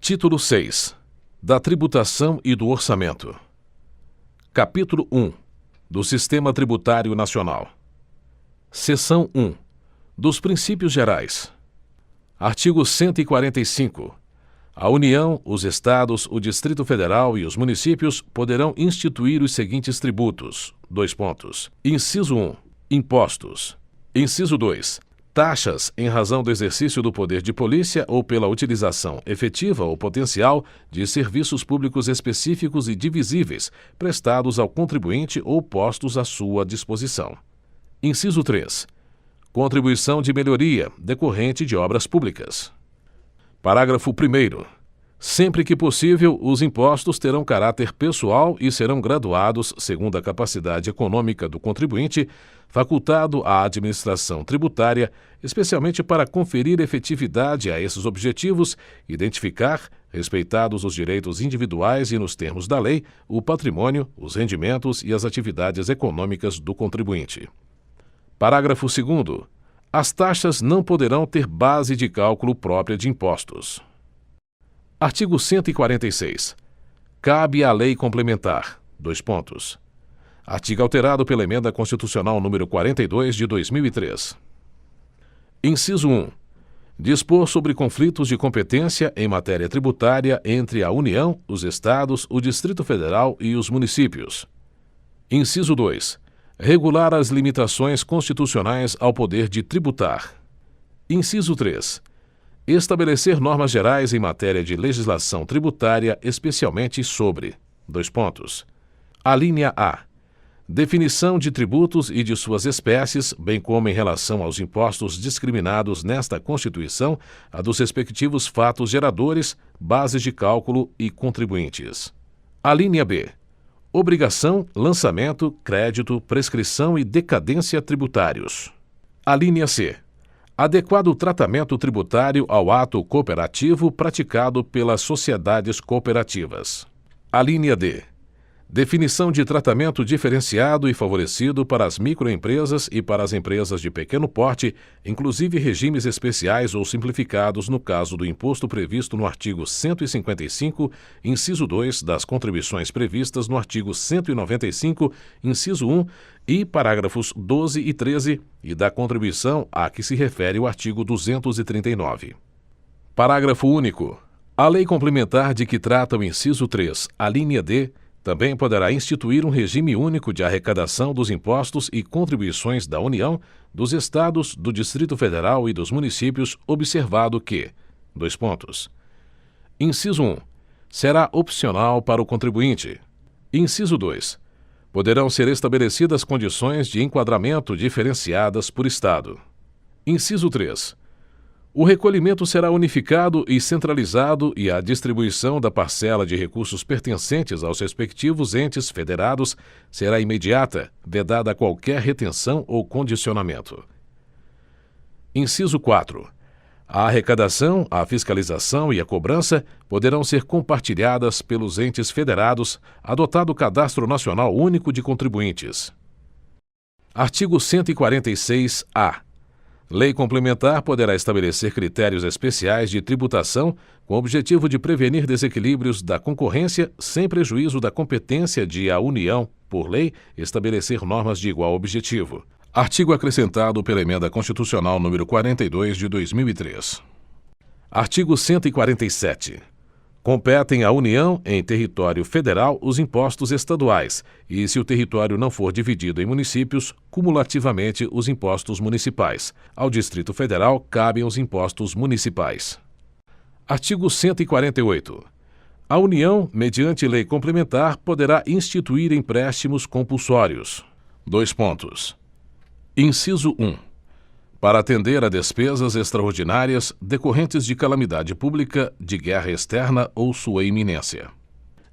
Título 6. Da tributação e do orçamento. Capítulo 1. Do Sistema Tributário Nacional. Seção 1. Dos princípios gerais. Artigo 145. A União, os Estados, o Distrito Federal e os municípios poderão instituir os seguintes tributos. Inciso 1. Impostos. Inciso 2. Taxas em razão do exercício do poder de polícia ou pela utilização efetiva ou potencial de serviços públicos específicos e divisíveis prestados ao contribuinte ou postos à sua disposição. Inciso 3. Contribuição de melhoria decorrente de obras públicas. Parágrafo 1º. Sempre que possível, os impostos terão caráter pessoal e serão graduados segundo a capacidade econômica do contribuinte, facultado à administração tributária, especialmente para conferir efetividade a esses objetivos, identificar, respeitados os direitos individuais e nos termos da lei, o patrimônio, os rendimentos e as atividades econômicas do contribuinte. Parágrafo 2º. As taxas não poderão ter base de cálculo própria de impostos. Artigo 146. Cabe à lei complementar. Artigo alterado pela Emenda Constitucional número 42 de 2003. Inciso 1. Dispor sobre conflitos de competência em matéria tributária entre a União, os Estados, o Distrito Federal e os municípios. Inciso 2. Regular as limitações constitucionais ao poder de tributar. Inciso 3. Estabelecer normas gerais em matéria de legislação tributária, especialmente sobre: Alínea A. Definição de tributos e de suas espécies, bem como em relação aos impostos discriminados nesta Constituição, a dos respectivos fatos geradores, bases de cálculo e contribuintes. Alínea B. Obrigação, lançamento, crédito, prescrição e decadência tributários. Alínea C. Adequado tratamento tributário ao ato cooperativo praticado pelas sociedades cooperativas. Alínea D. Definição de tratamento diferenciado e favorecido para as microempresas e para as empresas de pequeno porte, inclusive regimes especiais ou simplificados no caso do imposto previsto no artigo 155, inciso 2 das contribuições previstas no artigo 195, inciso 1 e parágrafos 12 e 13 e da contribuição a que se refere o artigo 239. Parágrafo único. A lei complementar de que trata o inciso 3, alínea D, também poderá instituir um regime único de arrecadação dos impostos e contribuições da União, dos Estados, do Distrito Federal e dos municípios, observado que: Inciso 1. Será opcional para o contribuinte. Inciso 2. Poderão ser estabelecidas condições de enquadramento diferenciadas por Estado. Inciso 3. O recolhimento será unificado e centralizado e a distribuição da parcela de recursos pertencentes aos respectivos entes federados será imediata, vedada qualquer retenção ou condicionamento. Inciso 4. A arrecadação, a fiscalização e a cobrança poderão ser compartilhadas pelos entes federados, adotado o Cadastro Nacional Único de Contribuintes. Artigo 146-A. Lei complementar poderá estabelecer critérios especiais de tributação com o objetivo de prevenir desequilíbrios da concorrência sem prejuízo da competência de a União, por lei, estabelecer normas de igual objetivo. Artigo acrescentado pela Emenda Constitucional número 42 de 2003. Artigo 147. Competem à União, em território federal, os impostos estaduais e, se o território não for dividido em municípios, cumulativamente os impostos municipais. Ao Distrito Federal cabem os impostos municipais. Artigo 148. A União, mediante lei complementar, poderá instituir empréstimos compulsórios. Inciso 1. Para atender a despesas extraordinárias decorrentes de calamidade pública, de guerra externa ou sua iminência.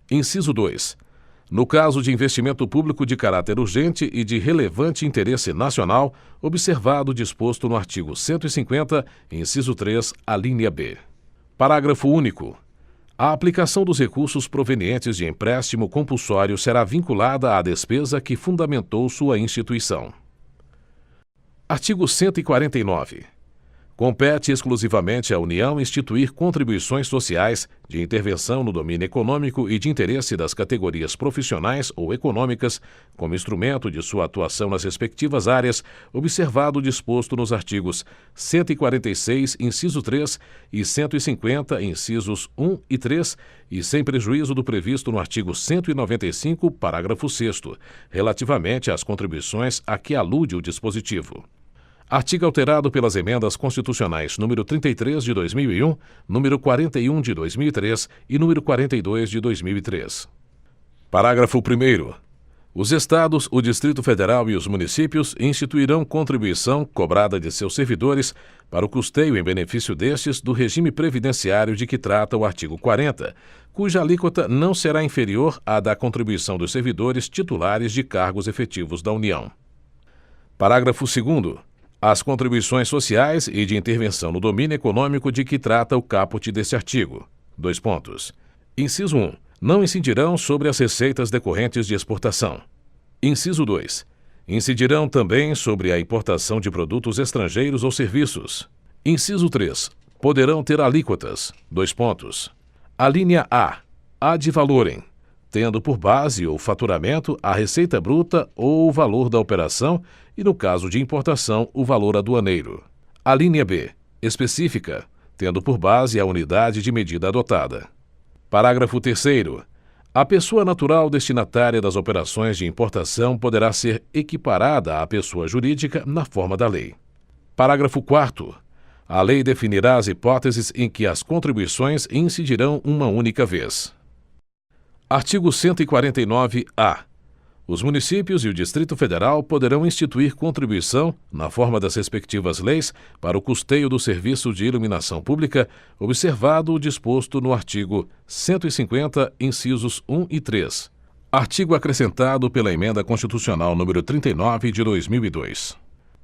Inciso 2. No caso de investimento público de caráter urgente e de relevante interesse nacional, observado o disposto no artigo 150, inciso 3, alínea B. Parágrafo único. A aplicação dos recursos provenientes de empréstimo compulsório será vinculada à despesa que fundamentou sua instituição. Artigo 149. Compete exclusivamente à União instituir contribuições sociais de intervenção no domínio econômico e de interesse das categorias profissionais ou econômicas, como instrumento de sua atuação nas respectivas áreas, observado o disposto nos artigos 146, inciso 3 e 150, incisos 1 e 3, e sem prejuízo do previsto no artigo 195, parágrafo 6º, relativamente às contribuições a que alude o dispositivo. Artigo alterado pelas emendas constitucionais número 33 de 2001, número 41 de 2003 e número 42 de 2003. Parágrafo 1º. Os Estados, o Distrito Federal e os municípios instituirão contribuição cobrada de seus servidores para o custeio em benefício destes do regime previdenciário de que trata o artigo 40, cuja alíquota não será inferior à da contribuição dos servidores titulares de cargos efetivos da União. Parágrafo 2º. As contribuições sociais e de intervenção no domínio econômico de que trata o caput deste artigo. Dois pontos. Inciso 1. Não incidirão sobre as receitas decorrentes de exportação. Inciso 2. Incidirão também sobre a importação de produtos estrangeiros ou serviços. Inciso 3. Poderão ter alíquotas. Dois pontos. Alínea A. Ad valorem, tendo por base ou faturamento a receita bruta ou o valor da operação e, no caso de importação, o valor aduaneiro. Alínea B. Específica, tendo por base a unidade de medida adotada. Parágrafo 3º. A pessoa natural destinatária das operações de importação poderá ser equiparada à pessoa jurídica na forma da lei. Parágrafo 4º. A lei definirá as hipóteses em que as contribuições incidirão uma única vez. Artigo 149-A. Os municípios e o Distrito Federal poderão instituir contribuição, na forma das respectivas leis, para o custeio do serviço de iluminação pública, observado o disposto no artigo 150, incisos 1 e 3. Artigo acrescentado pela Emenda Constitucional número 39 de 2002.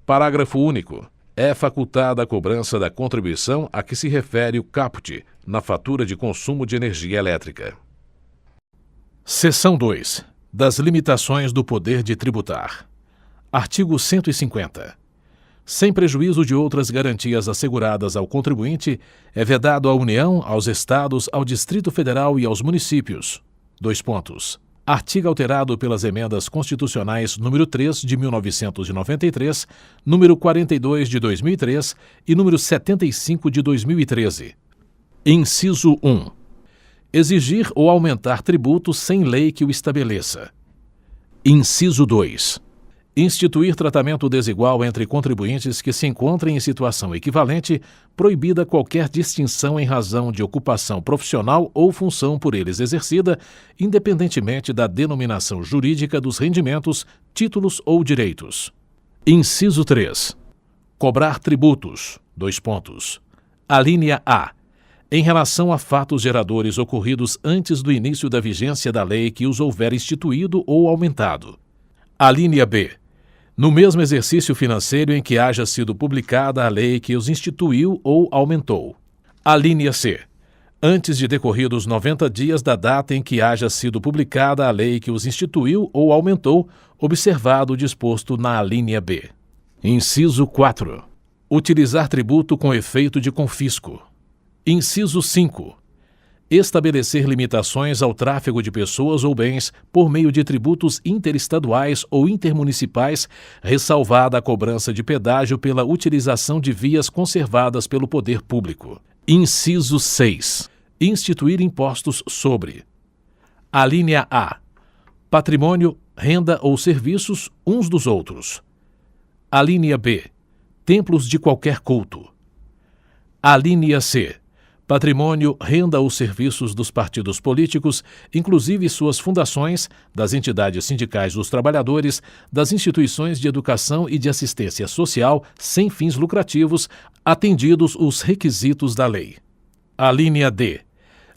Parágrafo único. É facultada a cobrança da contribuição a que se refere o caput na fatura de consumo de energia elétrica. Seção 2. Das limitações do poder de tributar. Artigo 150. Sem prejuízo de outras garantias asseguradas ao contribuinte, é vedado à União, aos Estados, ao Distrito Federal e aos municípios. Dois pontos. Artigo alterado pelas emendas constitucionais número 3 de 1993, número 42 de 2003 e número 75 de 2013. Inciso 1. Exigir ou aumentar tributos sem lei que o estabeleça. Inciso 2. Instituir tratamento desigual entre contribuintes que se encontrem em situação equivalente, proibida qualquer distinção em razão de ocupação profissional ou função por eles exercida, independentemente da denominação jurídica dos rendimentos, títulos ou direitos. Inciso 3. Cobrar tributos. Dois pontos. Alínea A. Em relação a fatos geradores ocorridos antes do início da vigência da lei que os houver instituído ou aumentado. Alínea B. No mesmo exercício financeiro em que haja sido publicada a lei que os instituiu ou aumentou. Alínea C. Antes de decorridos 90 dias da data em que haja sido publicada a lei que os instituiu ou aumentou, observado o disposto na alínea B. Inciso 4. Utilizar tributo com efeito de confisco. Inciso 5. Estabelecer limitações ao tráfego de pessoas ou bens por meio de tributos interestaduais ou intermunicipais, ressalvada a cobrança de pedágio pela utilização de vias conservadas pelo poder público. Inciso 6. Instituir impostos sobre: alínea A. Patrimônio, renda ou serviços uns dos outros. Alínea B. Templos de qualquer culto. Alínea C. Patrimônio, renda ou serviços dos partidos políticos, inclusive suas fundações, das entidades sindicais dos trabalhadores, das instituições de educação e de assistência social sem fins lucrativos, atendidos os requisitos da lei. Alínea D.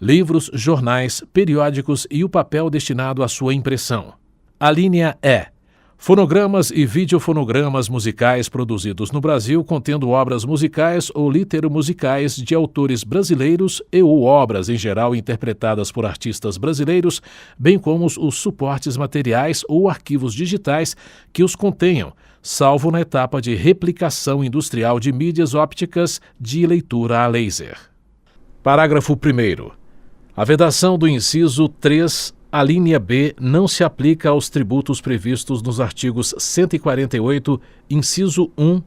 Livros, jornais, periódicos e o papel destinado à sua impressão. Alínea E. Fonogramas e videofonogramas musicais produzidos no Brasil contendo obras musicais ou litero-musicais de autores brasileiros ou obras em geral interpretadas por artistas brasileiros, bem como os suportes materiais ou arquivos digitais que os contenham, salvo na etapa de replicação industrial de mídias ópticas de leitura a laser. Parágrafo 1º. A vedação do inciso 3, alínea B, não se aplica aos tributos previstos nos artigos 148, inciso 1,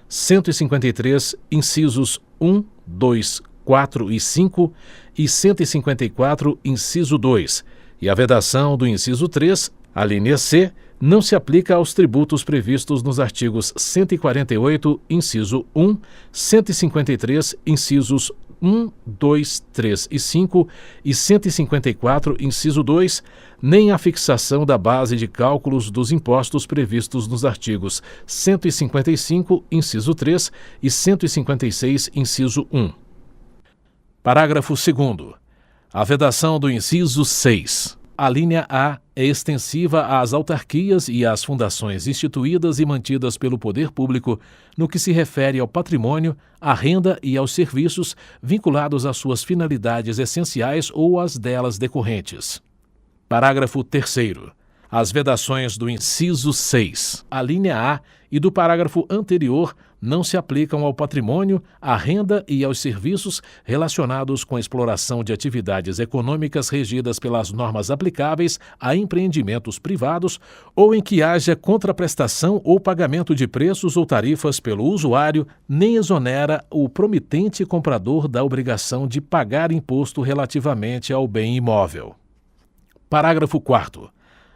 153, incisos 1, 2, 4 e 5 e 154, inciso 2, e a vedação do inciso 3, alínea C, não se aplica aos tributos previstos nos artigos 148, inciso 1, 153, incisos 1, 2, 3 e 5 e 154, inciso 2, nem a fixação da base de cálculos dos impostos previstos nos artigos 155, inciso 3 e 156, inciso 1. Parágrafo 2º. A vedação do inciso 6. A linha A é extensiva às autarquias e às fundações instituídas e mantidas pelo poder público no que se refere ao patrimônio, à renda e aos serviços vinculados às suas finalidades essenciais ou às delas decorrentes. Parágrafo 3º. As vedações do inciso 6, a linha A, e do parágrafo anterior não se aplicam ao patrimônio, à renda e aos serviços relacionados com a exploração de atividades econômicas regidas pelas normas aplicáveis a empreendimentos privados ou em que haja contraprestação ou pagamento de preços ou tarifas pelo usuário, nem exonera o promitente comprador da obrigação de pagar imposto relativamente ao bem imóvel. Parágrafo 4º.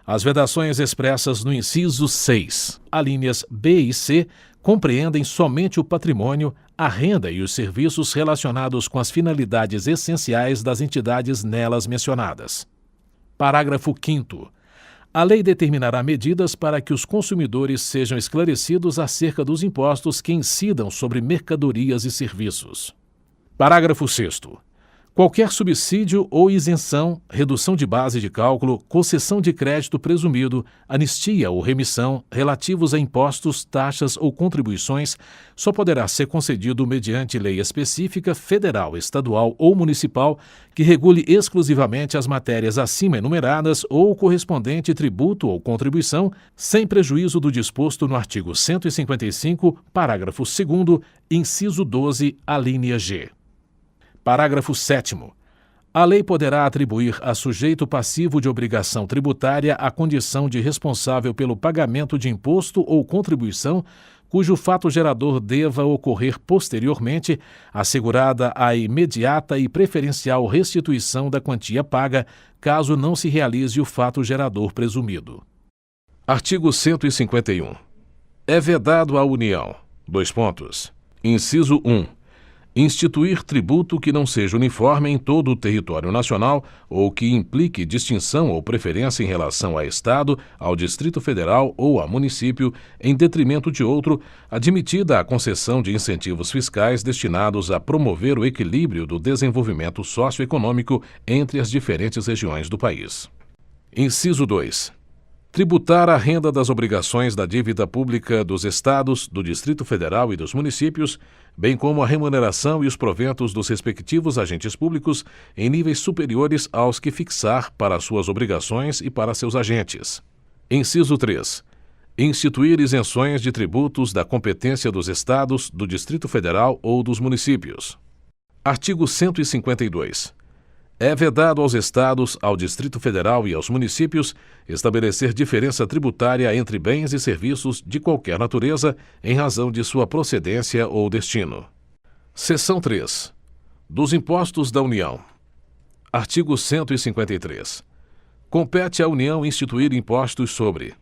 As vedações expressas no inciso 6, alíneas B e C, compreendem somente o patrimônio, a renda e os serviços relacionados com as finalidades essenciais das entidades nelas mencionadas. Parágrafo 5º. A lei determinará medidas para que os consumidores sejam esclarecidos acerca dos impostos que incidam sobre mercadorias e serviços. Parágrafo 6º. Qualquer subsídio ou isenção, redução de base de cálculo, concessão de crédito presumido, anistia ou remissão relativos a impostos, taxas ou contribuições só poderá ser concedido mediante lei específica, federal, estadual ou municipal, que regule exclusivamente as matérias acima enumeradas ou o correspondente tributo ou contribuição, sem prejuízo do disposto no artigo 155, parágrafo 2º, inciso 12, alínea G. Parágrafo 7º. A lei poderá atribuir a sujeito passivo de obrigação tributária a condição de responsável pelo pagamento de imposto ou contribuição cujo fato gerador deva ocorrer posteriormente, assegurada a imediata e preferencial restituição da quantia paga, caso não se realize o fato gerador presumido. Artigo 151. É vedado à União: inciso 1. Instituir tributo que não seja uniforme em todo o território nacional ou que implique distinção ou preferência em relação a Estado, ao Distrito Federal ou a município, em detrimento de outro, admitida a concessão de incentivos fiscais destinados a promover o equilíbrio do desenvolvimento socioeconômico entre as diferentes regiões do país. Inciso 2. Tributar a renda das obrigações da dívida pública dos Estados, do Distrito Federal e dos municípios, bem como a remuneração e os proventos dos respectivos agentes públicos, em níveis superiores aos que fixar para suas obrigações e para seus agentes. Inciso 3. Instituir isenções de tributos da competência dos Estados, do Distrito Federal ou dos municípios. Artigo 152. É vedado aos Estados, ao Distrito Federal e aos municípios estabelecer diferença tributária entre bens e serviços de qualquer natureza em razão de sua procedência ou destino. Seção 3. Dos impostos da União. Artigo 153. Compete à União instituir impostos sobre: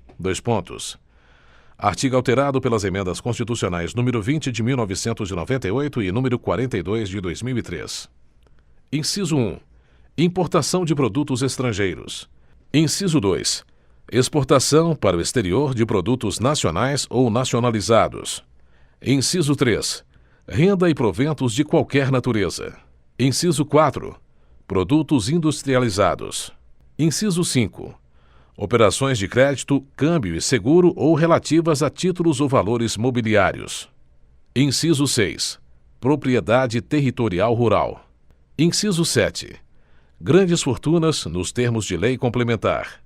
Artigo alterado pelas emendas constitucionais número 20 de 1998 e número 42 de 2003. Inciso 1. Importação de produtos estrangeiros. Inciso 2. Exportação para o exterior de produtos nacionais ou nacionalizados. Inciso 3. Renda e proventos de qualquer natureza. Inciso 4. Produtos industrializados. Inciso 5. Operações de crédito, câmbio e seguro ou relativas a títulos ou valores mobiliários. Inciso 6. Propriedade territorial rural. Inciso 7. Grandes fortunas nos termos de lei complementar.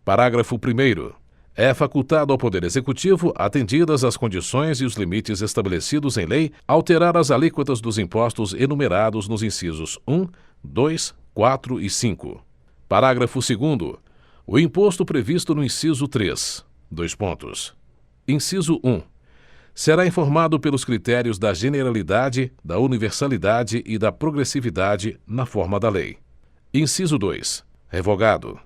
Parágrafo 1º. É facultado ao Poder Executivo, atendidas as condições e os limites estabelecidos em lei, alterar as alíquotas dos impostos enumerados nos incisos 1, 2, 4 e 5. Parágrafo 2º. O imposto previsto no inciso 3. Dois pontos. Inciso 1. Será informado pelos critérios da generalidade, da universalidade e da progressividade na forma da lei. Inciso 2. Revogado.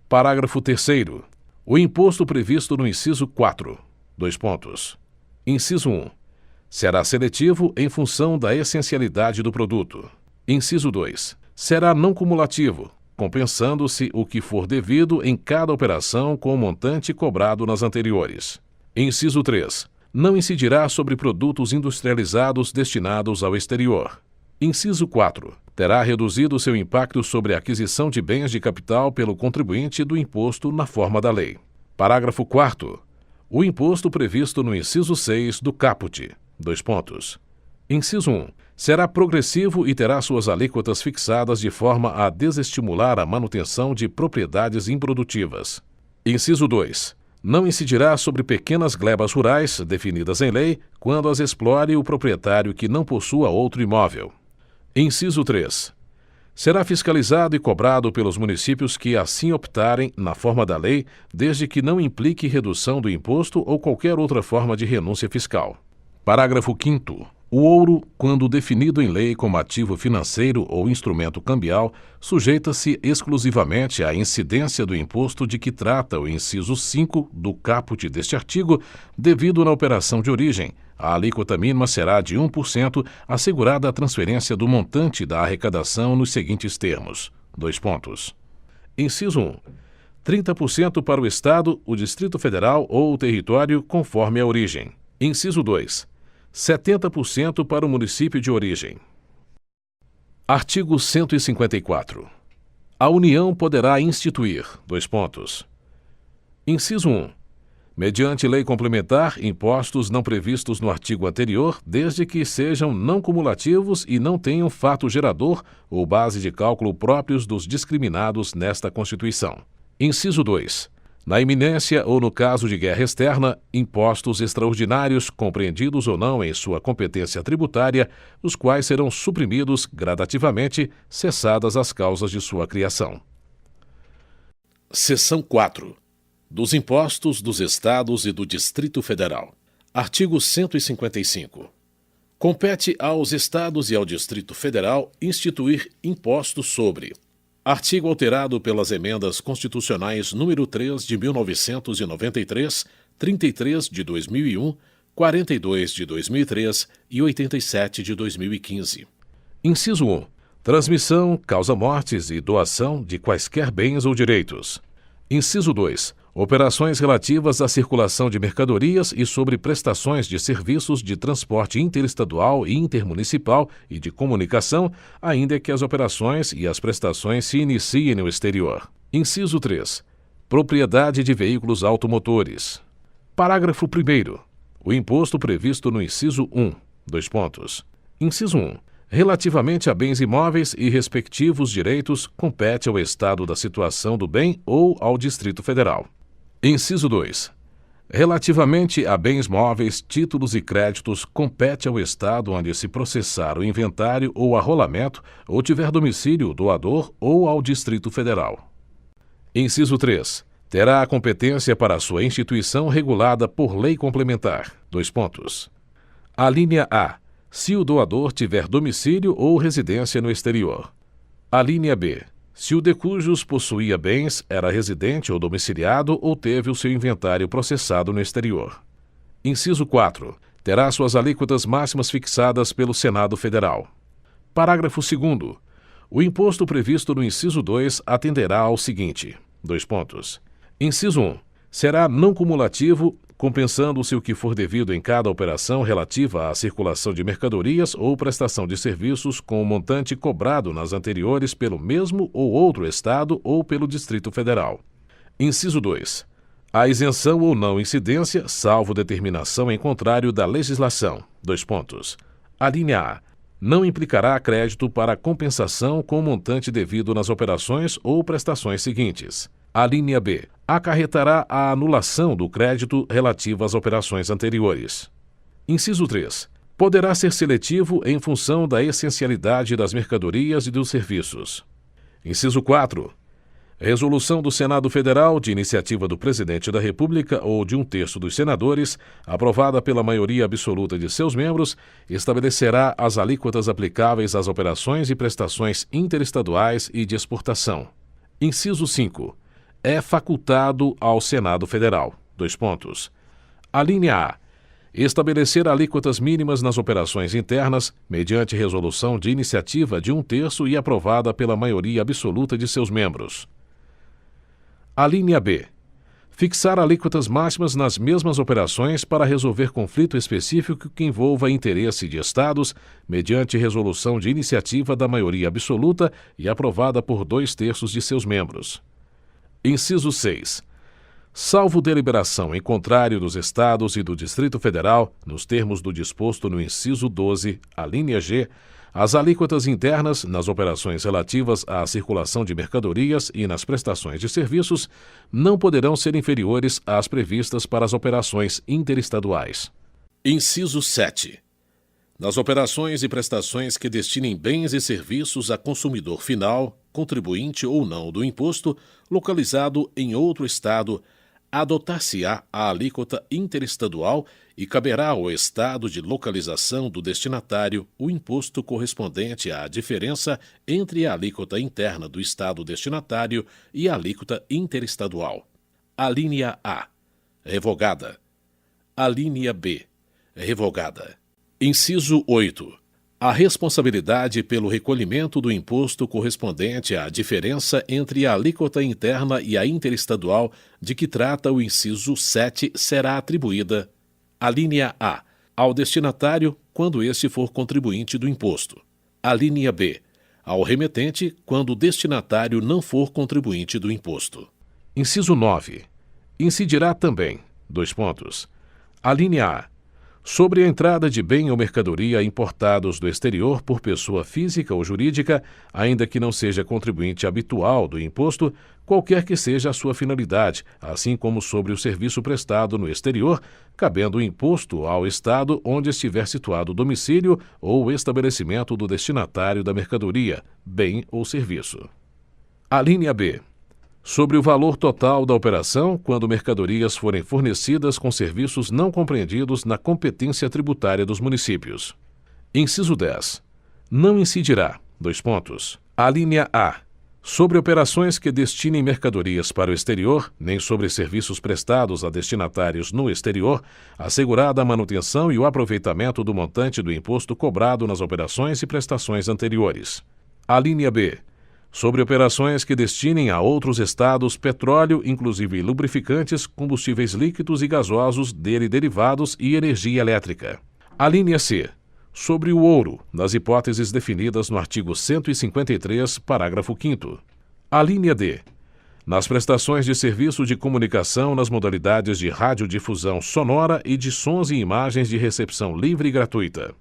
Parágrafo 3º. O imposto previsto no inciso 4. Dois pontos. Inciso 1. Será seletivo em função da essencialidade do produto. Inciso 2. Será não cumulativo, compensando-se o que for devido em cada operação com o montante cobrado nas anteriores. Inciso 3. Não incidirá sobre produtos industrializados destinados ao exterior. Inciso 4. Terá reduzido seu impacto sobre a aquisição de bens de capital pelo contribuinte do imposto na forma da lei. Parágrafo 4º. O imposto previsto no inciso 6 do caput. Dois pontos. Inciso 1. Será progressivo e terá suas alíquotas fixadas de forma a desestimular a manutenção de propriedades improdutivas. Inciso 2. Não incidirá sobre pequenas glebas rurais, definidas em lei, quando as explore o proprietário que não possua outro imóvel. Inciso 3. Será fiscalizado e cobrado pelos municípios que assim optarem, na forma da lei, desde que não implique redução do imposto ou qualquer outra forma de renúncia fiscal. Parágrafo 5º. O ouro, quando definido em lei como ativo financeiro ou instrumento cambial, sujeita-se exclusivamente à incidência do imposto de que trata o inciso 5 do caput deste artigo, devido na operação de origem. A alíquota mínima será de 1%, assegurada a transferência do montante da arrecadação nos seguintes termos. Dois pontos. Inciso 1. 30% para o Estado, o Distrito Federal ou o território, conforme a origem. Inciso 2. 70% para o município de origem. Artigo 154. A União poderá instituir. Dois pontos. Inciso 1. Mediante lei complementar, impostos não previstos no artigo anterior, desde que sejam não cumulativos e não tenham fato gerador ou base de cálculo próprios dos discriminados nesta Constituição. Inciso 2. Na iminência ou no caso de guerra externa, impostos extraordinários, compreendidos ou não em sua competência tributária, os quais serão suprimidos gradativamente, cessadas as causas de sua criação. Seção 4. Dos impostos dos Estados e do Distrito Federal. Artigo 155. Compete aos Estados e ao Distrito Federal instituir impostos sobre: artigo alterado pelas emendas constitucionais número 3 de 1993, 33 de 2001, 42 de 2003 e 87 de 2015. Inciso 1. Transmissão, causa-mortes e doação de quaisquer bens ou direitos. Inciso 2. Operações relativas à circulação de mercadorias e sobre prestações de serviços de transporte interestadual e intermunicipal e de comunicação, ainda que as operações e as prestações se iniciem no exterior. Inciso 3. Propriedade de veículos automotores. Parágrafo 1º. O imposto previsto no inciso 1. Dois pontos. Inciso 1. Relativamente a bens imóveis e respectivos direitos, compete ao Estado da situação do bem ou ao Distrito Federal. Inciso 2. Relativamente a bens móveis, títulos e créditos, compete ao Estado onde se processar o inventário ou arrolamento ou tiver domicílio o doador ou ao Distrito Federal. Inciso 3. Terá a competência para sua instituição regulada por lei complementar. Dois pontos. Alínea A. Se o doador tiver domicílio ou residência no exterior. Alínea B. Se o de cujos possuía bens era residente ou domiciliado ou teve o seu inventário processado no exterior. Inciso 4. Terá suas alíquotas máximas fixadas pelo Senado Federal. Parágrafo 2º. O imposto previsto no inciso 2 atenderá ao seguinte. Dois pontos. Inciso 1. Será não cumulativo, compensando-se o que for devido em cada operação relativa à circulação de mercadorias ou prestação de serviços com o montante cobrado nas anteriores pelo mesmo ou outro Estado ou pelo Distrito Federal. Inciso 2. A isenção ou não incidência, salvo determinação em contrário da legislação. Dois pontos. Alínea A. não implicará crédito para compensação com o montante devido nas operações ou prestações seguintes. A linha B acarretará a anulação do crédito relativo às operações anteriores. Inciso 3. Poderá ser seletivo em função da essencialidade das mercadorias e dos serviços. Inciso 4. Resolução do Senado Federal, de iniciativa do Presidente da República ou de um terço dos senadores, aprovada pela maioria absoluta de seus membros, estabelecerá as alíquotas aplicáveis às operações e prestações interestaduais e de exportação. Inciso 5. É facultado ao Senado Federal. A linha A. Estabelecer alíquotas mínimas nas operações internas, mediante resolução de iniciativa de um terço e aprovada pela maioria absoluta de seus membros. A linha B. Fixar alíquotas máximas nas mesmas operações para resolver conflito específico que envolva interesse de Estados, mediante resolução de iniciativa da maioria absoluta e aprovada por 2/3 de seus membros. Inciso 6. Salvo deliberação em contrário dos Estados e do Distrito Federal, nos termos do disposto no inciso 12, a linha G, as alíquotas internas, nas operações relativas à circulação de mercadorias e nas prestações de serviços, não poderão ser inferiores às previstas para as operações interestaduais. Inciso 7. Nas operações e prestações que destinem bens e serviços a consumidor final, contribuinte ou não do imposto, localizado em outro Estado, adotar-se-á a alíquota interestadual e caberá ao Estado de localização do destinatário o imposto correspondente à diferença entre a alíquota interna do Estado destinatário e a alíquota interestadual. A linha A. Revogada. A linha B. Revogada. Inciso 8. A responsabilidade pelo recolhimento do imposto correspondente à diferença entre a alíquota interna e a interestadual de que trata o inciso 7 será atribuída: a linha A, ao destinatário, quando este for contribuinte do imposto; a linha B, ao remetente, quando o destinatário não for contribuinte do imposto. Inciso 9. Incidirá também: a linha A, sobre a entrada de bem ou mercadoria importados do exterior por pessoa física ou jurídica, ainda que não seja contribuinte habitual do imposto, qualquer que seja a sua finalidade, assim como sobre o serviço prestado no exterior, cabendo o imposto ao Estado onde estiver situado o domicílio ou o estabelecimento do destinatário da mercadoria, bem ou serviço. A linha B. Sobre o valor total da operação, quando mercadorias forem fornecidas com serviços não compreendidos na competência tributária dos municípios. Inciso 10. Não incidirá: a linha A, sobre operações que destinem mercadorias para o exterior, nem sobre serviços prestados a destinatários no exterior, assegurada a manutenção e o aproveitamento do montante do imposto cobrado nas operações e prestações anteriores. A linha B. Sobre operações que destinem a outros estados petróleo, inclusive lubrificantes, combustíveis líquidos e gasosos dele derivados e energia elétrica. A linha C. Sobre o ouro, nas hipóteses definidas no artigo 153, parágrafo 5º. A linha D. Nas prestações de serviço de comunicação nas modalidades de radiodifusão sonora e de sons e imagens de recepção livre e gratuita.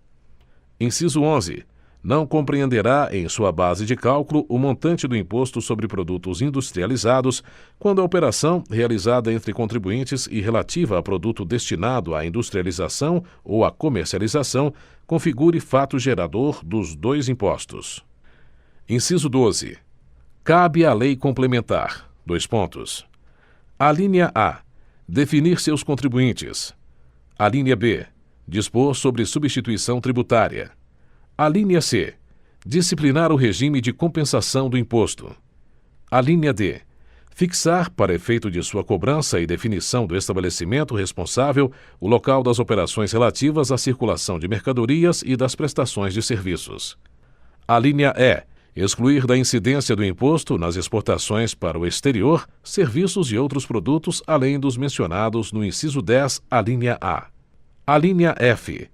Inciso 11. Não compreenderá em sua base de cálculo o montante do imposto sobre produtos industrializados quando a operação, realizada entre contribuintes e relativa a produto destinado à industrialização ou à comercialização, configure fato gerador dos dois impostos. Inciso 12. Cabe à lei complementar: a linha A. Definir seus contribuintes. A linha B. Dispor sobre substituição tributária. A linha C. Disciplinar o regime de compensação do imposto. A linha D. Fixar, para efeito de sua cobrança e definição do estabelecimento responsável, o local das operações relativas à circulação de mercadorias e das prestações de serviços. A linha E. Excluir da incidência do imposto nas exportações para o exterior, serviços e outros produtos, além dos mencionados no inciso 10, a linha A. A linha F.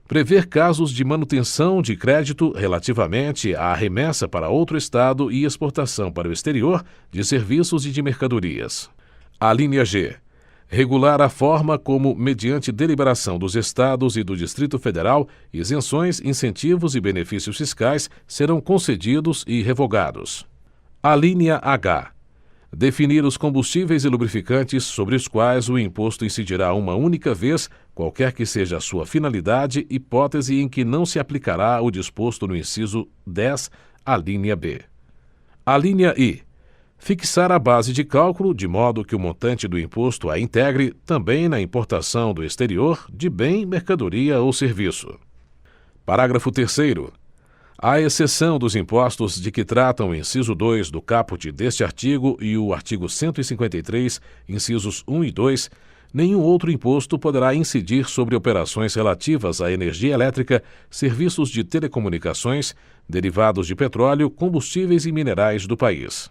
Prever casos de manutenção de crédito relativamente à remessa para outro Estado e exportação para o exterior de serviços e de mercadorias. A linha G. regular a forma como, mediante deliberação dos Estados e do Distrito Federal, isenções, incentivos e benefícios fiscais serão concedidos e revogados. Alínea H. Definir os combustíveis e lubrificantes sobre os quais o imposto incidirá uma única vez, qualquer que seja a sua finalidade, hipótese em que não se aplicará o disposto no inciso 10, alínea B. Alínea I. Fixar a base de cálculo de modo que o montante do imposto a integre também na importação do exterior de bem, mercadoria ou serviço. Parágrafo 3º. À exceção dos impostos de que tratam o inciso 2 do caput deste artigo e o artigo 153, incisos 1 e 2, nenhum outro imposto poderá incidir sobre operações relativas à energia elétrica, serviços de telecomunicações, derivados de petróleo, combustíveis e minerais do país.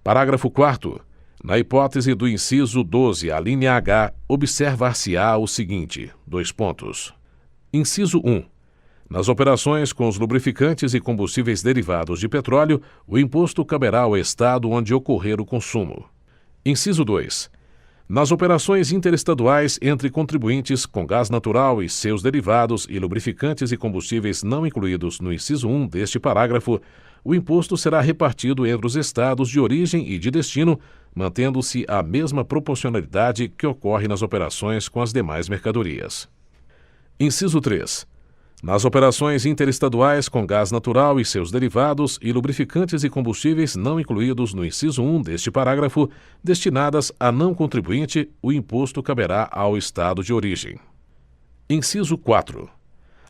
Parágrafo 4º. Na hipótese do inciso 12, alínea H, observar-se-á o seguinte: Inciso 1. Nas operações com os lubrificantes e combustíveis derivados de petróleo, o imposto caberá ao Estado onde ocorrer o consumo. Inciso 2. Nas operações interestaduais entre contribuintes com gás natural e seus derivados e lubrificantes e combustíveis não incluídos no inciso 1 deste parágrafo, o imposto será repartido entre os estados de origem e de destino, mantendo-se a mesma proporcionalidade que ocorre nas operações com as demais mercadorias. Inciso 3. Nas operações interestaduais com gás natural e seus derivados e lubrificantes e combustíveis não incluídos no inciso 1 deste parágrafo, destinadas a não contribuinte, o imposto caberá ao estado de origem. Inciso 4.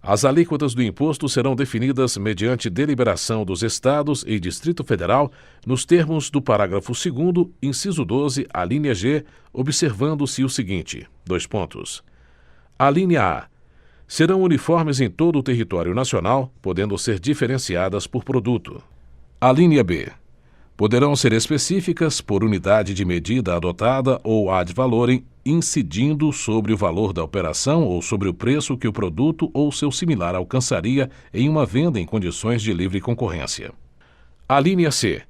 As alíquotas do imposto serão definidas mediante deliberação dos Estados e Distrito Federal, nos termos do parágrafo 2º, inciso 12, alínea G, observando-se o seguinte: Alínea A. Serão uniformes em todo o território nacional, podendo ser diferenciadas por produto. Alínea B. Poderão ser específicas por unidade de medida adotada ou ad valorem, incidindo sobre o valor da operação ou sobre o preço que o produto ou seu similar alcançaria em uma venda em condições de livre concorrência. Alínea C.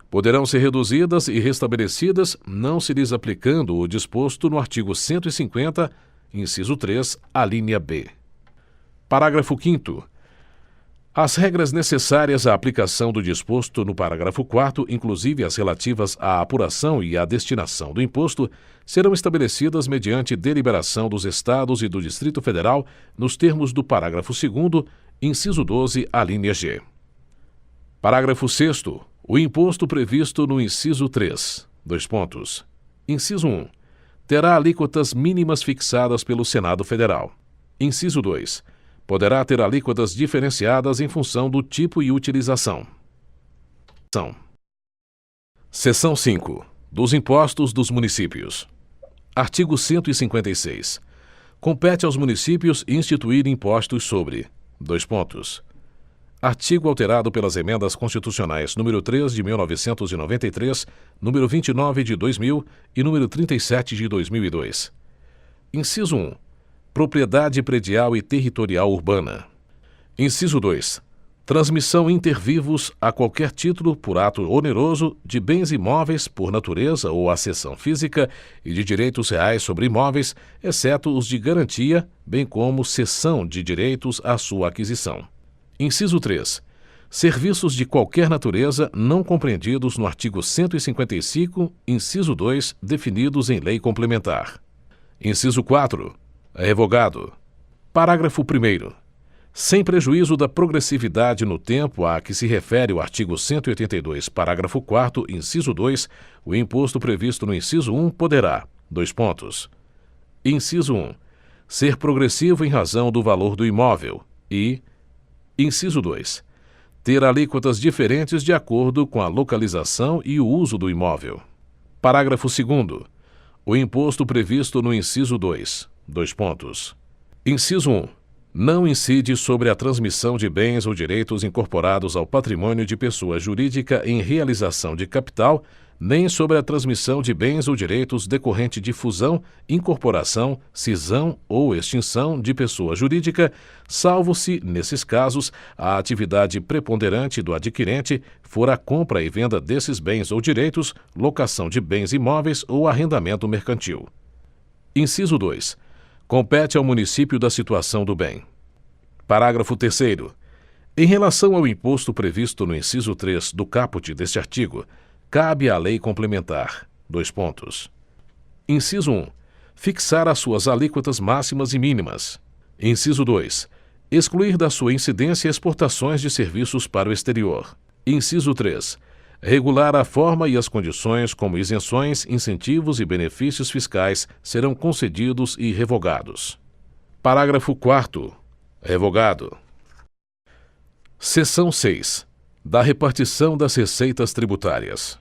Poderão ser reduzidas e restabelecidas, não se lhes aplicando o disposto no artigo 150, inciso 3, alínea B. Parágrafo 5º. As regras necessárias à aplicação do disposto no parágrafo 4º, inclusive as relativas à apuração e à destinação do imposto, serão estabelecidas mediante deliberação dos Estados e do Distrito Federal, nos termos do parágrafo 2º, inciso 12, alínea G. Parágrafo 6º. O imposto previsto no inciso 3. Inciso 1. Terá alíquotas mínimas fixadas pelo Senado Federal. Inciso 2. Poderá ter alíquotas diferenciadas em função do tipo e utilização. Seção 5. Dos impostos dos municípios. Artigo 156. Compete aos municípios instituir impostos sobre: Artigo alterado pelas emendas constitucionais número 3 de 1993, número 29 de 2000 e número 37 de 2002. Inciso 1. Propriedade predial e territorial urbana. Inciso 2. Transmissão inter vivos a qualquer título por ato oneroso de bens imóveis por natureza ou acessão física e de direitos reais sobre imóveis, exceto os de garantia, bem como cessão de direitos à sua aquisição. Inciso 3. Serviços de qualquer natureza não compreendidos no artigo 155, inciso 2, definidos em lei complementar. Inciso 4. Revogado. Parágrafo 1º. Sem prejuízo da progressividade no tempo a que se refere o artigo 182, parágrafo 4º, inciso 2, o imposto previsto no inciso 1 poderá: Inciso 1. Ser progressivo em razão do valor do imóvel e: Inciso 2. Ter alíquotas diferentes de acordo com a localização e o uso do imóvel. Parágrafo 2º. O imposto previsto no inciso 2. Inciso 1. Não incide sobre a transmissão de bens ou direitos incorporados ao patrimônio de pessoa jurídica em realização de capital, nem sobre a transmissão de bens ou direitos decorrente de fusão, incorporação, cisão ou extinção de pessoa jurídica, salvo se, nesses casos, a atividade preponderante do adquirente for a compra e venda desses bens ou direitos, locação de bens imóveis ou arrendamento mercantil. Inciso 2. Compete ao município da situação do bem. Parágrafo 3º. Em relação ao imposto previsto no inciso 3 do caput deste artigo, cabe à lei complementar: dois pontos. Inciso 1. Fixar as suas alíquotas máximas e mínimas. Inciso 2. Excluir da sua incidência exportações de serviços para o exterior. Inciso 3. Regular a forma e as condições como isenções, incentivos e benefícios fiscais serão concedidos e revogados. Parágrafo 4º. Revogado. Seção 6. Da repartição das receitas tributárias.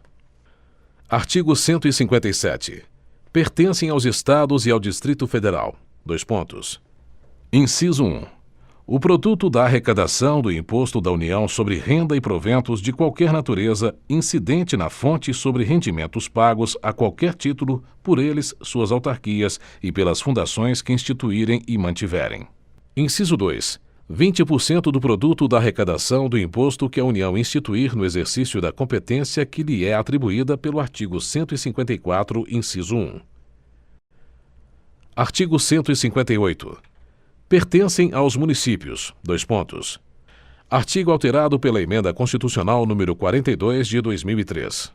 Artigo 157. Pertencem aos Estados e ao Distrito Federal: dois pontos. Inciso 1. O produto da arrecadação do Imposto da União sobre renda e proventos de qualquer natureza incidente na fonte sobre rendimentos pagos a qualquer título por eles, suas autarquias e pelas fundações que instituírem e mantiverem. Inciso 2. 20% do produto da arrecadação do imposto que a União instituir no exercício da competência que lhe é atribuída pelo artigo 154, inciso 1. Artigo 158. Pertencem aos municípios: dois pontos. Artigo alterado pela Emenda Constitucional número 42 de 2003.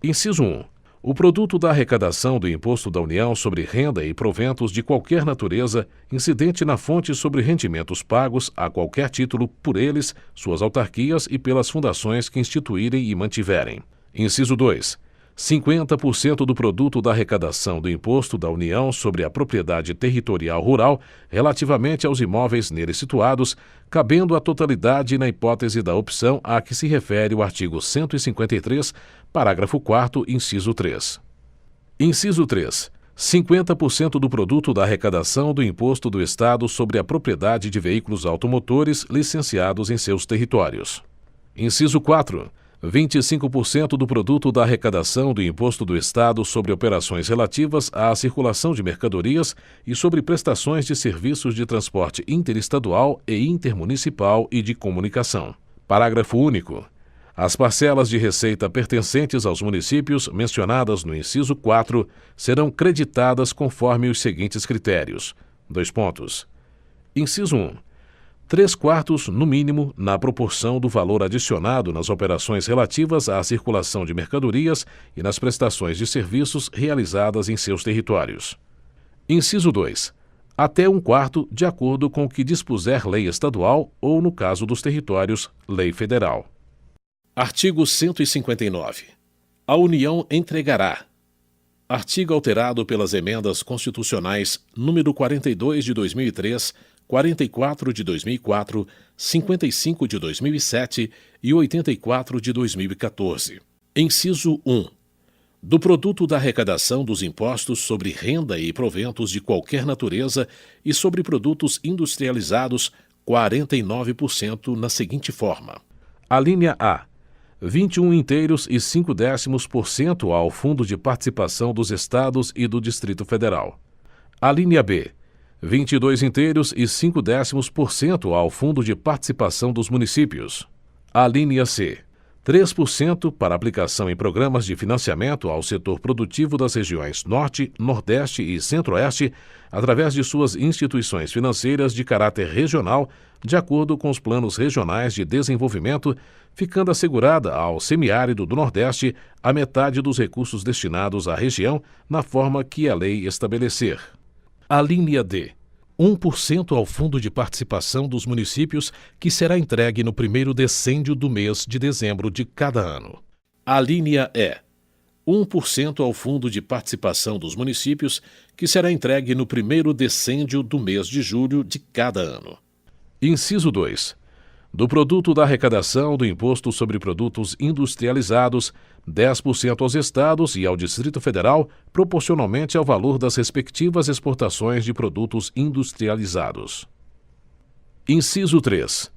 Inciso 1. O produto da arrecadação do Imposto da União sobre renda e proventos de qualquer natureza incidente na fonte sobre rendimentos pagos a qualquer título por eles, suas autarquias e pelas fundações que instituírem e mantiverem. Inciso 2. 50% do produto da arrecadação do Imposto da União sobre a propriedade territorial rural relativamente aos imóveis nele situados, cabendo a totalidade na hipótese da opção a que se refere o artigo 153, parágrafo 4º, inciso 3. Inciso 3. 50% do produto da arrecadação do Imposto do Estado sobre a propriedade de veículos automotores licenciados em seus territórios. Inciso 4. 25% do produto da arrecadação do Imposto do Estado sobre operações relativas à circulação de mercadorias e sobre prestações de serviços de transporte interestadual e intermunicipal e de comunicação. Parágrafo único. As parcelas de receita pertencentes aos municípios mencionadas no inciso 4 serão creditadas conforme os seguintes critérios: dois pontos. Inciso 1. 3/4, no mínimo, na proporção do valor adicionado nas operações relativas à circulação de mercadorias e nas prestações de serviços realizadas em seus territórios. Inciso 2. Até 1/4, de acordo com o que dispuser lei estadual ou, no caso dos territórios, lei federal. Artigo 159. A União entregará. Artigo alterado pelas emendas constitucionais número 42 de 2003, 44 de 2004, 55 de 2007 e 84 de 2014. Inciso 1. Do produto da arrecadação dos impostos sobre renda e proventos de qualquer natureza e sobre produtos industrializados, 49% na seguinte forma: alínea A. 21 inteiros e 5/10% ao Fundo de Participação dos Estados e do Distrito Federal. Alínea B. 22 inteiros e 5/10% ao Fundo de Participação dos Municípios. Alínea C. 3% para aplicação em programas de financiamento ao setor produtivo das regiões Norte, Nordeste e Centro-Oeste, através de suas instituições financeiras de caráter regional, de acordo com os planos regionais de desenvolvimento, ficando assegurada ao semiárido do Nordeste a metade dos recursos destinados à região, na forma que a lei estabelecer. Alínea D. 1% ao Fundo de Participação dos Municípios, que será entregue no primeiro decêndio do mês de dezembro de cada ano. Alínea E. 1% ao Fundo de Participação dos Municípios, que será entregue no primeiro decêndio do mês de julho de cada ano. Inciso 2. Do produto da arrecadação do Imposto sobre Produtos Industrializados, 10% aos Estados e ao Distrito Federal, proporcionalmente ao valor das respectivas exportações de produtos industrializados. Inciso 3.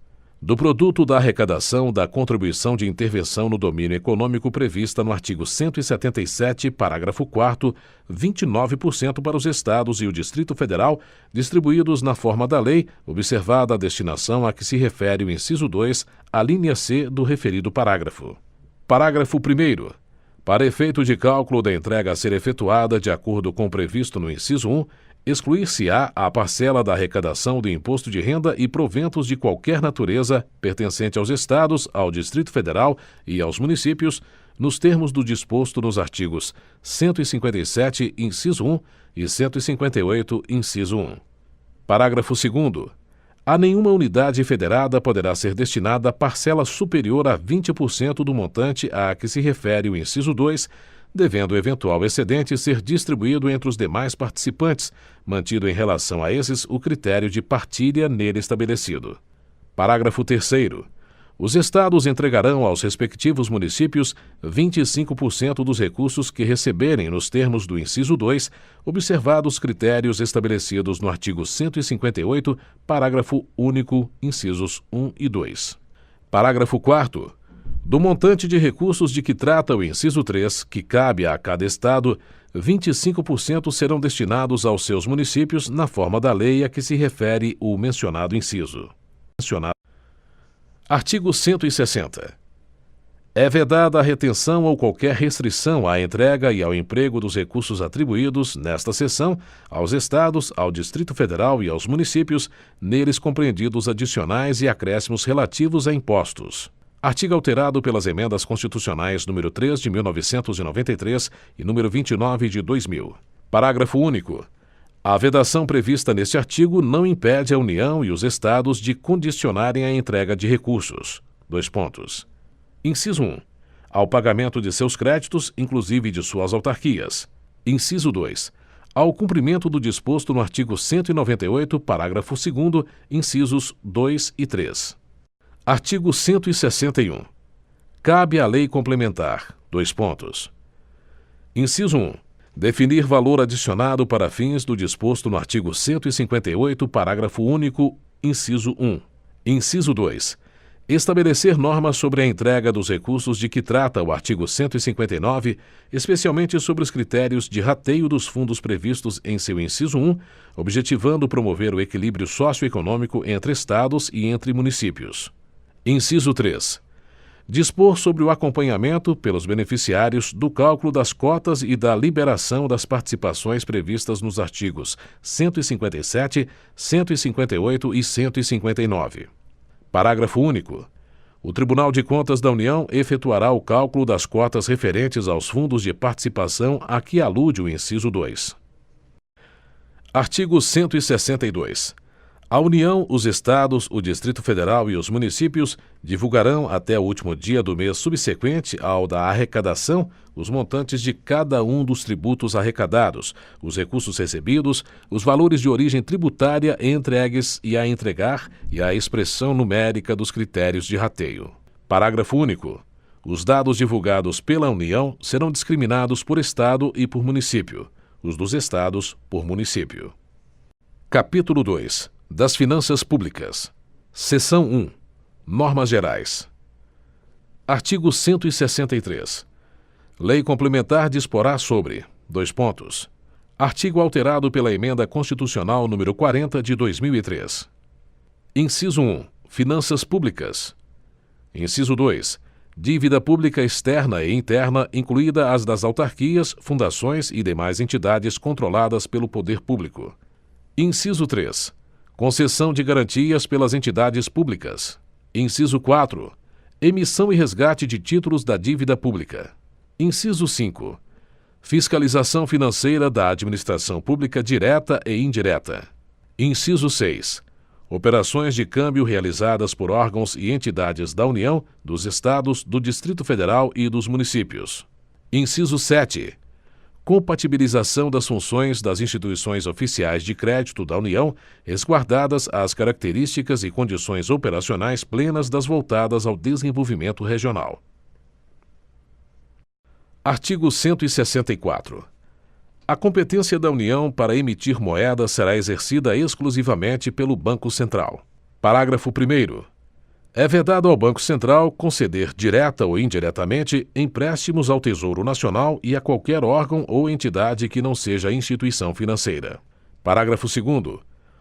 Do produto da arrecadação da contribuição de intervenção no domínio econômico prevista no artigo 177, parágrafo 4º, 29% para os Estados e o Distrito Federal, distribuídos na forma da lei, observada a destinação a que se refere o inciso 2, alínea C do referido parágrafo. Parágrafo 1º. Para efeito de cálculo da entrega a ser efetuada de acordo com o previsto no inciso 1, excluir-se-á a parcela da arrecadação do imposto de renda e proventos de qualquer natureza pertencente aos Estados, ao Distrito Federal e aos municípios, nos termos do disposto nos artigos 157, inciso 1 e 158, inciso 1. Parágrafo 2º. A nenhuma unidade federada poderá ser destinada parcela superior a 20% do montante a que se refere o inciso 2, devendo o eventual excedente ser distribuído entre os demais participantes, mantido em relação a esses o critério de partilha nele estabelecido. Parágrafo 3º. Os estados entregarão aos respectivos municípios 25% dos recursos que receberem nos termos do inciso 2, observados critérios estabelecidos no artigo 158, parágrafo único, incisos 1 e 2. Parágrafo 4º. Do montante de recursos de que trata o inciso 3, que cabe a cada estado, 25% serão destinados aos seus municípios na forma da lei a que se refere o mencionado inciso. Artigo 160. É vedada a retenção ou qualquer restrição à entrega e ao emprego dos recursos atribuídos, nesta seção, aos Estados, ao Distrito Federal e aos municípios, neles compreendidos adicionais e acréscimos relativos a impostos. Artigo alterado pelas emendas constitucionais número 3 de 1993 e número 29 de 2000. Parágrafo único. A vedação prevista neste artigo não impede a União e os Estados de condicionarem a entrega de recursos. Inciso 1. Ao pagamento de seus créditos, inclusive de suas autarquias. Inciso 2. Ao cumprimento do disposto no artigo 198, parágrafo 2º, incisos 2 e 3. Artigo 161. Cabe à lei complementar. Inciso 1. Definir valor adicionado para fins do disposto no artigo 158, parágrafo único, inciso 1. Inciso 2. Estabelecer normas sobre a entrega dos recursos de que trata o artigo 159, especialmente sobre os critérios de rateio dos fundos previstos em seu inciso 1, objetivando promover o equilíbrio socioeconômico entre estados e entre municípios. Inciso 3. Dispor sobre o acompanhamento, pelos beneficiários, do cálculo das cotas e da liberação das participações previstas nos artigos 157, 158 e 159. Parágrafo único. O Tribunal de Contas da União efetuará o cálculo das cotas referentes aos fundos de participação a que alude o inciso 2. Artigo 162. A União, os Estados, o Distrito Federal e os municípios divulgarão até o último dia do mês subsequente ao da arrecadação os montantes de cada um dos tributos arrecadados, os recursos recebidos, os valores de origem tributária entregues e a entregar e a expressão numérica dos critérios de rateio. Parágrafo único. Os dados divulgados pela União serão discriminados por Estado e por município, os dos Estados por município. Capítulo 2. Das Finanças Públicas. Seção 1. Normas Gerais. Artigo 163. Lei complementar disporá sobre: Artigo alterado pela Emenda Constitucional número 40 de 2003. Inciso 1. Finanças Públicas. Inciso 2. Dívida pública externa e interna, incluída as das autarquias, fundações e demais entidades controladas pelo poder público. Inciso 3. Concessão de garantias pelas entidades públicas. Inciso 4. Emissão e resgate de títulos da dívida pública. Inciso 5. Fiscalização financeira da administração pública direta e indireta. Inciso 6. Operações de câmbio realizadas por órgãos e entidades da União, dos Estados, do Distrito Federal e dos municípios. Inciso 7. Compatibilização das funções das instituições oficiais de crédito da União, resguardadas as características e condições operacionais plenas das voltadas ao desenvolvimento regional. Artigo 164. A competência da União para emitir moeda será exercida exclusivamente pelo Banco Central. Parágrafo 1º. É vedado ao Banco Central conceder direta ou indiretamente empréstimos ao Tesouro Nacional e a qualquer órgão ou entidade que não seja instituição financeira. Parágrafo 2º.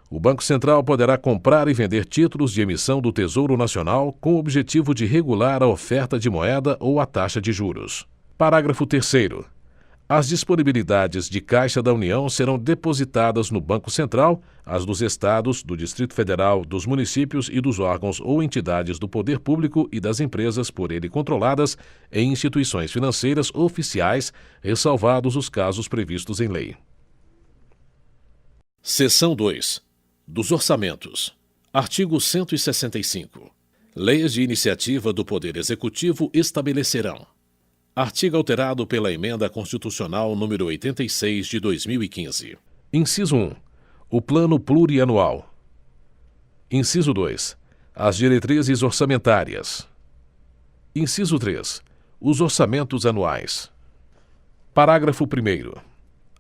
O Banco Central poderá comprar e vender títulos de emissão do Tesouro Nacional com o objetivo de regular a oferta de moeda ou a taxa de juros. Parágrafo 3º. As disponibilidades de caixa da União serão depositadas no Banco Central, as dos estados, do Distrito Federal, dos municípios e dos órgãos ou entidades do poder público e das empresas por ele controladas em instituições financeiras oficiais, ressalvados os casos previstos em lei. Seção 2. Dos orçamentos. Artigo 165. Leis de iniciativa do Poder Executivo estabelecerão: artigo alterado pela Emenda Constitucional número 86 de 2015. Inciso 1. O Plano Plurianual. Inciso 2. As diretrizes orçamentárias. Inciso 3. Os orçamentos anuais. Parágrafo 1º.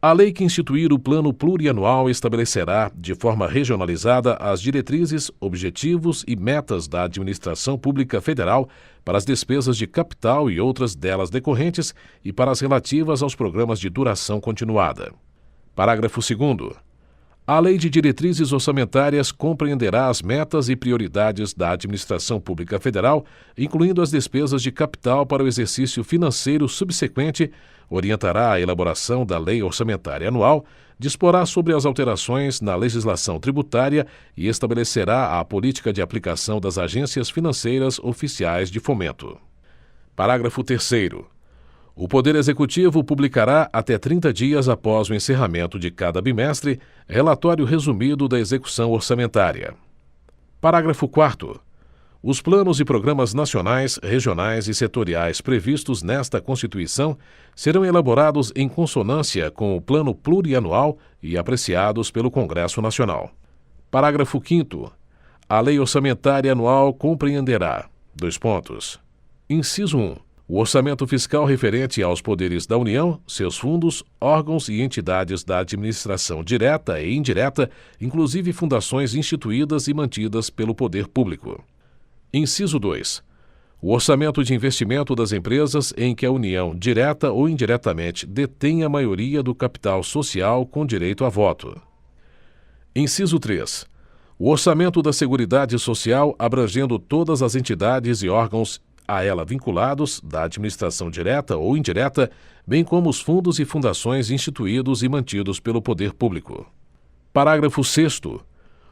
A lei que instituir o Plano Plurianual estabelecerá, de forma regionalizada, as diretrizes, objetivos e metas da administração pública federal para as despesas de capital e outras delas decorrentes e para as relativas aos programas de duração continuada. Parágrafo 2º. A Lei de Diretrizes Orçamentárias compreenderá as metas e prioridades da administração pública federal, incluindo as despesas de capital para o exercício financeiro subsequente, orientará a elaboração da Lei Orçamentária Anual, disporá sobre as alterações na legislação tributária e estabelecerá a política de aplicação das agências financeiras oficiais de fomento. Parágrafo 3º. O Poder Executivo publicará, até 30 dias após o encerramento de cada bimestre, relatório resumido da execução orçamentária. Parágrafo 4º. Os planos e programas nacionais, regionais e setoriais previstos nesta Constituição serão elaborados em consonância com o Plano Plurianual e apreciados pelo Congresso Nacional. Parágrafo 5º. A Lei Orçamentária Anual compreenderá: Inciso 1. O orçamento fiscal referente aos poderes da União, seus fundos, órgãos e entidades da administração direta e indireta, inclusive fundações instituídas e mantidas pelo poder público. Inciso 2. O orçamento de investimento das empresas em que a União, direta ou indiretamente, detém a maioria do capital social com direito a voto. Inciso 3. O orçamento da Seguridade Social abrangendo todas as entidades e órgãos a ela vinculados, da administração direta ou indireta, bem como os fundos e fundações instituídos e mantidos pelo poder público. Parágrafo 6º.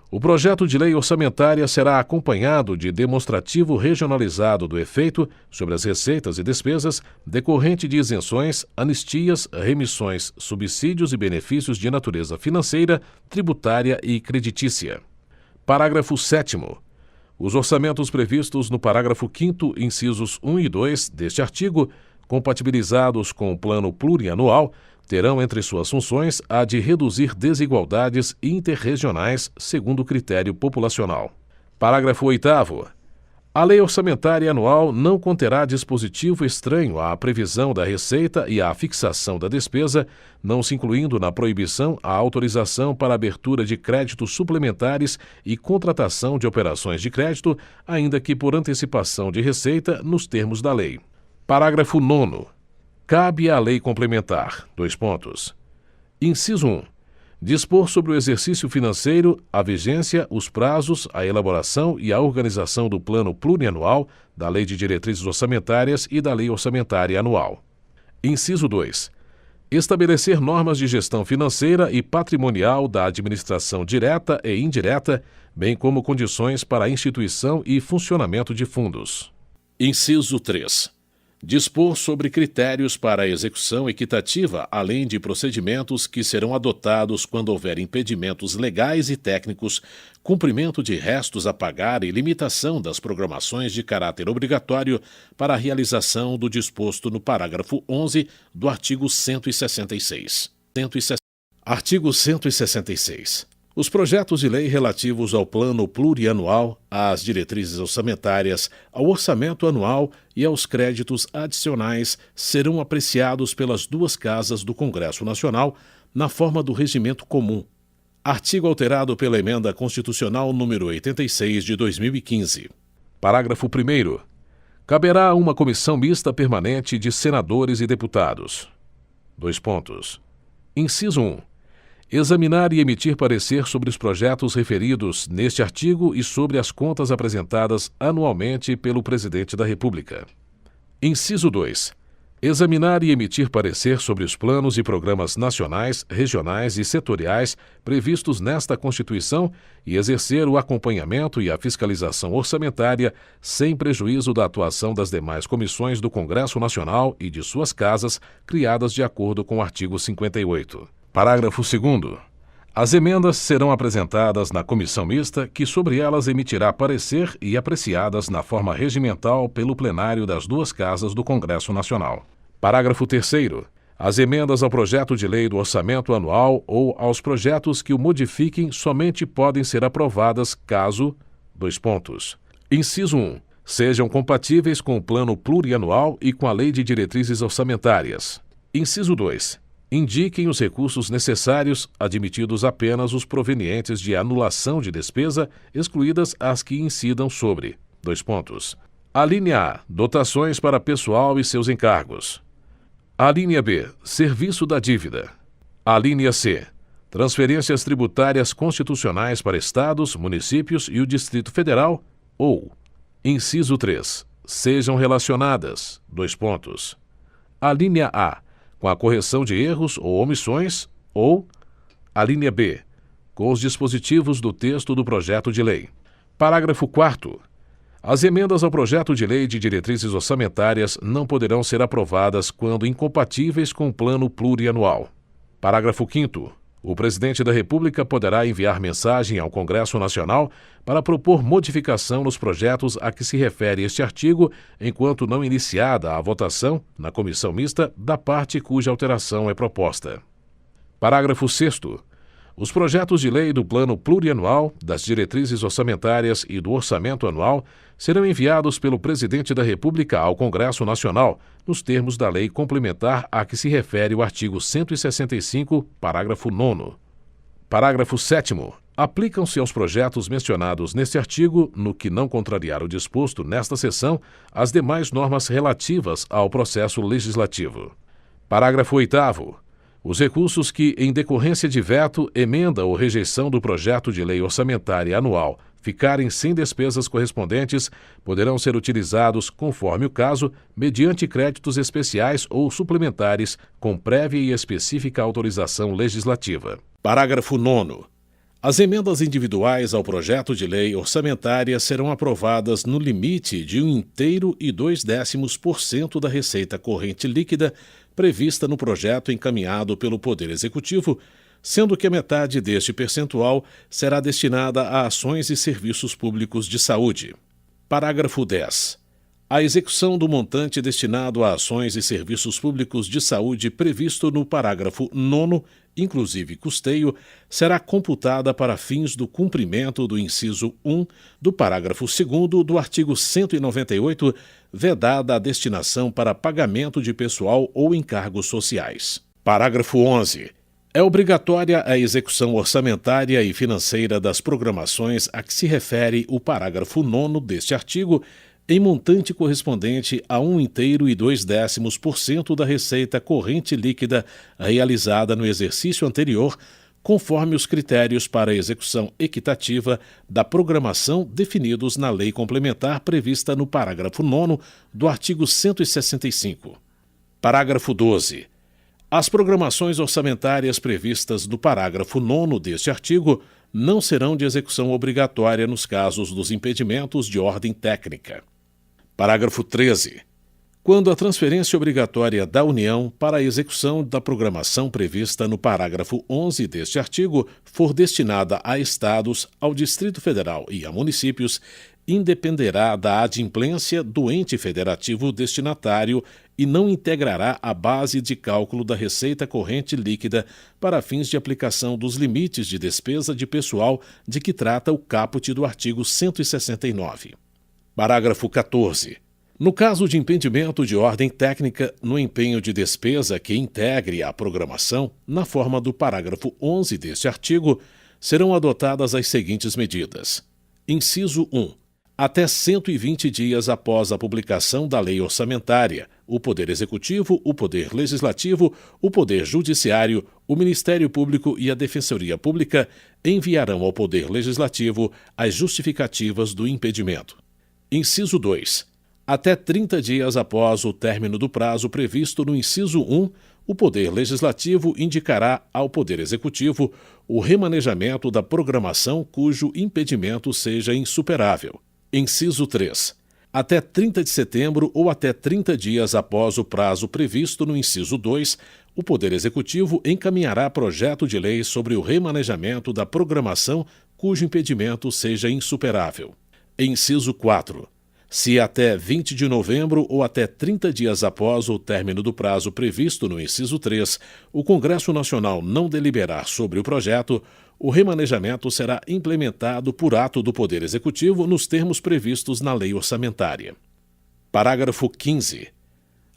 O projeto de lei orçamentária será acompanhado de demonstrativo regionalizado do efeito sobre as receitas e despesas decorrente de isenções, anistias, remissões, subsídios e benefícios de natureza financeira, tributária e creditícia. Parágrafo 7º. Os orçamentos previstos no parágrafo 5º, incisos 1 e 2 deste artigo, compatibilizados com o Plano Plurianual, terão entre suas funções a de reduzir desigualdades interregionais segundo critério populacional. Parágrafo 8º. A Lei Orçamentária Anual não conterá dispositivo estranho à previsão da receita e à fixação da despesa, não se incluindo na proibição a autorização para abertura de créditos suplementares e contratação de operações de crédito, ainda que por antecipação de receita, nos termos da lei. Parágrafo 9º. Cabe à lei complementar: Inciso 1. Dispor sobre o exercício financeiro, a vigência, os prazos, a elaboração e a organização do Plano Plurianual, da Lei de Diretrizes Orçamentárias e da Lei Orçamentária Anual. Inciso 2. Estabelecer normas de gestão financeira e patrimonial da administração direta e indireta, bem como condições para a instituição e funcionamento de fundos. Inciso 3. Dispor sobre critérios para a execução equitativa, além de procedimentos que serão adotados quando houver impedimentos legais e técnicos, cumprimento de restos a pagar e limitação das programações de caráter obrigatório para a realização do disposto no parágrafo 11 do artigo 166. Artigo 166. Os projetos de lei relativos ao Plano Plurianual, às diretrizes orçamentárias, ao orçamento anual e aos créditos adicionais serão apreciados pelas duas casas do Congresso Nacional na forma do regimento comum. Artigo alterado pela Emenda Constitucional número 86 de 2015. Parágrafo 1º. Caberá a uma comissão mista permanente de senadores e deputados. Inciso 1. Examinar e emitir parecer sobre os projetos referidos neste artigo e sobre as contas apresentadas anualmente pelo Presidente da República. Inciso 2. examinar e emitir parecer sobre os planos e programas nacionais, regionais e setoriais previstos nesta Constituição e exercer o acompanhamento e a fiscalização orçamentária sem prejuízo da atuação das demais comissões do Congresso Nacional e de suas casas, criadas de acordo com o artigo 58. Parágrafo 2º. As emendas serão apresentadas na comissão mista, que sobre elas emitirá parecer e apreciadas na forma regimental pelo plenário das duas casas do Congresso Nacional. Parágrafo 3º. As emendas ao projeto de lei do orçamento anual ou aos projetos que o modifiquem somente podem ser aprovadas caso: Inciso 1. Sejam compatíveis com o plano plurianual e com a lei de diretrizes orçamentárias. Inciso 2. Indiquem os recursos necessários, admitidos apenas os provenientes de anulação de despesa, excluídas as que incidam sobre: Alínea A. Dotações para pessoal e seus encargos. Alínea B. Serviço da dívida. Alínea C. Transferências tributárias constitucionais para estados, municípios e o Distrito Federal, ou: Inciso 3. Sejam relacionadas: Alínea A. Com a correção de erros ou omissões, ou: Alínea B. Com os dispositivos do texto do projeto de lei. Parágrafo 4º. As emendas ao projeto de lei de diretrizes orçamentárias não poderão ser aprovadas quando incompatíveis com o plano plurianual. Parágrafo 5º. O Presidente da República poderá enviar mensagem ao Congresso Nacional para propor modificação nos projetos a que se refere este artigo, enquanto não iniciada a votação, na comissão mista, da parte cuja alteração é proposta. Parágrafo 6º. Os projetos de lei do Plano Plurianual, das diretrizes orçamentárias e do orçamento anual serão enviados pelo Presidente da República ao Congresso Nacional, nos termos da lei complementar a que se refere o artigo 165, parágrafo 9º. Parágrafo 7º. Aplicam-se aos projetos mencionados neste artigo, no que não contrariar o disposto nesta seção, as demais normas relativas ao processo legislativo. Parágrafo 8º. Os recursos que, em decorrência de veto, emenda ou rejeição do projeto de lei orçamentária anual, ficarem sem despesas correspondentes, poderão ser utilizados, conforme o caso, mediante créditos especiais ou suplementares, com prévia e específica autorização legislativa. Parágrafo 9º. As emendas individuais ao projeto de lei orçamentária serão aprovadas no limite de 1,2% da receita corrente líquida prevista no projeto encaminhado pelo Poder Executivo, sendo que a metade deste percentual será destinada a ações e serviços públicos de saúde. Parágrafo 10. A execução do montante destinado a ações e serviços públicos de saúde previsto no parágrafo 9º, inclusive custeio, será computada para fins do cumprimento do inciso 1 do parágrafo 2º do artigo 198, vedada a destinação para pagamento de pessoal ou encargos sociais. Parágrafo 11. É obrigatória a execução orçamentária e financeira das programações a que se refere o parágrafo 9º deste artigo, em montante correspondente a 1,2% da receita corrente líquida realizada no exercício anterior, conforme os critérios para a execução equitativa da programação definidos na lei complementar prevista no parágrafo 9º do artigo 165. Parágrafo 12. As programações orçamentárias previstas no parágrafo 9º deste artigo não serão de execução obrigatória nos casos dos impedimentos de ordem técnica. Parágrafo 13. Quando a transferência obrigatória da União para a execução da programação prevista no parágrafo 11 deste artigo for destinada a estados, ao Distrito Federal e a municípios, independerá da adimplência do ente federativo destinatário e não integrará a base de cálculo da receita corrente líquida para fins de aplicação dos limites de despesa de pessoal de que trata o caput do artigo 169. Parágrafo 14. No caso de impedimento de ordem técnica, no empenho de despesa que integre a programação, na forma do parágrafo 11 deste artigo, serão adotadas as seguintes medidas. Inciso 1. Até 120 dias após a publicação da lei orçamentária, o Poder Executivo, o Poder Legislativo, o Poder Judiciário, o Ministério Público e a Defensoria Pública enviarão ao Poder Legislativo as justificativas do impedimento. Inciso 2. Até 30 dias após o término do prazo previsto no inciso 1, o Poder Legislativo indicará ao Poder Executivo o remanejamento da programação cujo impedimento seja insuperável. Inciso 3. Até 30 de setembro ou até 30 dias após o prazo previsto no inciso 2, o Poder Executivo encaminhará projeto de lei sobre o remanejamento da programação cujo impedimento seja insuperável. Inciso 4. Se até 20 de novembro ou até 30 dias após o término do prazo previsto no inciso 3, o Congresso Nacional não deliberar sobre o projeto, o remanejamento será implementado por ato do Poder Executivo nos termos previstos na Lei Orçamentária. Parágrafo 15.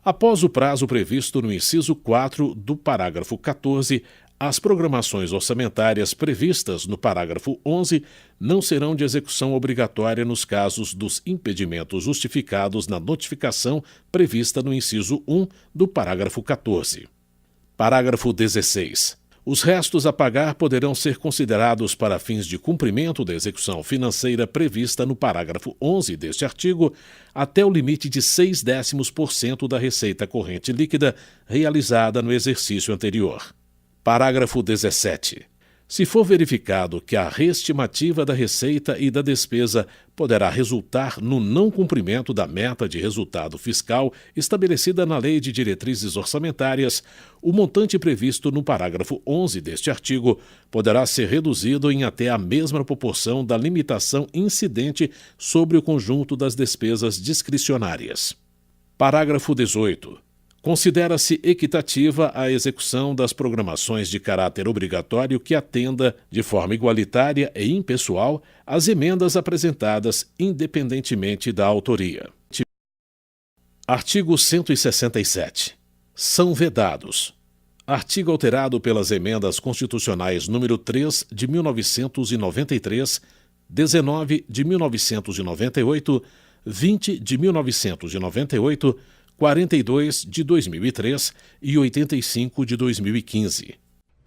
Após o prazo previsto no inciso 4 do parágrafo 14, as programações orçamentárias previstas no parágrafo 11 não serão de execução obrigatória nos casos dos impedimentos justificados na notificação prevista no inciso 1 do parágrafo 14. Parágrafo 16. Os restos a pagar poderão ser considerados para fins de cumprimento da execução financeira prevista no parágrafo 11 deste artigo, até o limite de 0,6% da receita corrente líquida realizada no exercício anterior. Parágrafo 17. Se for verificado que a reestimativa da receita e da despesa poderá resultar no não cumprimento da meta de resultado fiscal estabelecida na Lei de Diretrizes Orçamentárias, o montante previsto no parágrafo 11 deste artigo poderá ser reduzido em até a mesma proporção da limitação incidente sobre o conjunto das despesas discricionárias. Parágrafo 18. Considera-se equitativa a execução das programações de caráter obrigatório que atenda, de forma igualitária e impessoal, às emendas apresentadas independentemente da autoria. Artigo 167. São vedados: artigo alterado pelas emendas constitucionais número 3 de 1993, 19 de 1998, 20 de 1998, 42 de 2003 e 85 de 2015.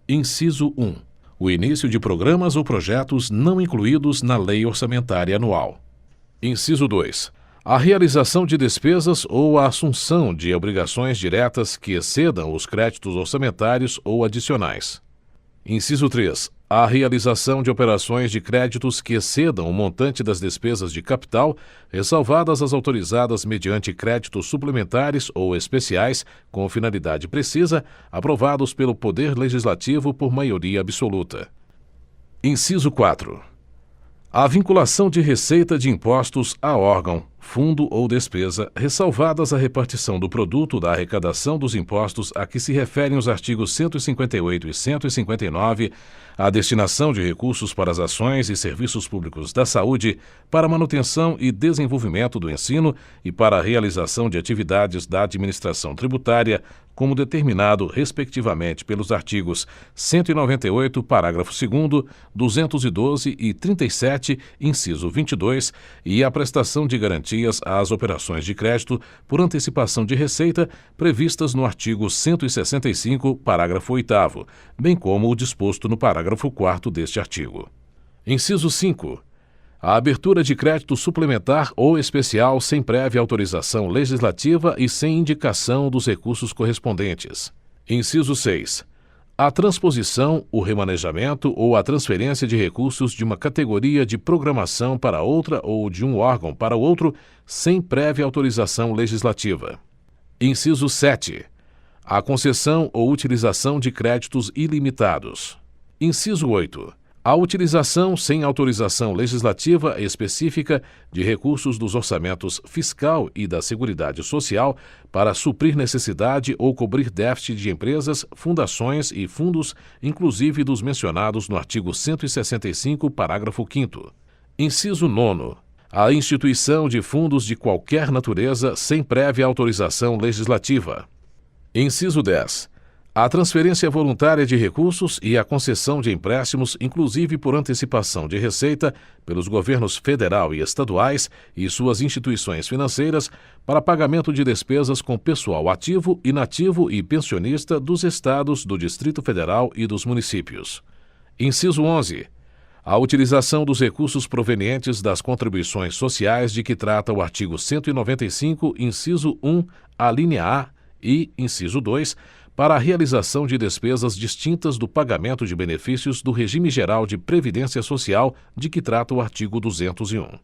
Inciso 1. O início de programas ou projetos não incluídos na Lei Orçamentária Anual. Inciso 2. A realização de despesas ou a assunção de obrigações diretas que excedam os créditos orçamentários ou adicionais. Inciso 3. A realização de operações de créditos que excedam o montante das despesas de capital, ressalvadas as autorizadas mediante créditos suplementares ou especiais, com finalidade precisa, aprovados pelo Poder Legislativo por maioria absoluta. Inciso 4. A vinculação de receita de impostos a órgão, fundo ou despesa, ressalvadas a repartição do produto da arrecadação dos impostos a que se referem os artigos 158 e 159, a destinação de recursos para as ações e serviços públicos da saúde, para a manutenção e desenvolvimento do ensino e para a realização de atividades da administração tributária, como determinado, respectivamente, pelos artigos 198, parágrafo 2º, 212 e 37, inciso 22, e a prestação de garantias às operações de crédito por antecipação de receita previstas no artigo 165, parágrafo 8º, bem como o disposto no parágrafo 4º deste artigo. Inciso 5. A abertura de crédito suplementar ou especial sem prévia autorização legislativa e sem indicação dos recursos correspondentes. Inciso 6. A transposição, o remanejamento ou a transferência de recursos de uma categoria de programação para outra ou de um órgão para outro sem prévia autorização legislativa. Inciso 7. A concessão ou utilização de créditos ilimitados. Inciso 8. A utilização sem autorização legislativa específica de recursos dos orçamentos fiscal e da Seguridade Social para suprir necessidade ou cobrir déficit de empresas, fundações e fundos, inclusive dos mencionados no artigo 165, parágrafo 5º. Inciso 9. A instituição de fundos de qualquer natureza sem prévia autorização legislativa. Inciso 10. A transferência voluntária de recursos e a concessão de empréstimos, inclusive por antecipação de receita, pelos governos federal e estaduais e suas instituições financeiras para pagamento de despesas com pessoal ativo, inativo e pensionista dos estados, do Distrito Federal e dos municípios. Inciso 11. a utilização dos recursos provenientes das contribuições sociais de que trata o artigo 195, inciso 1, alínea A e inciso 2, para a realização de despesas distintas do pagamento de benefícios do regime geral de previdência social de que trata o artigo 201.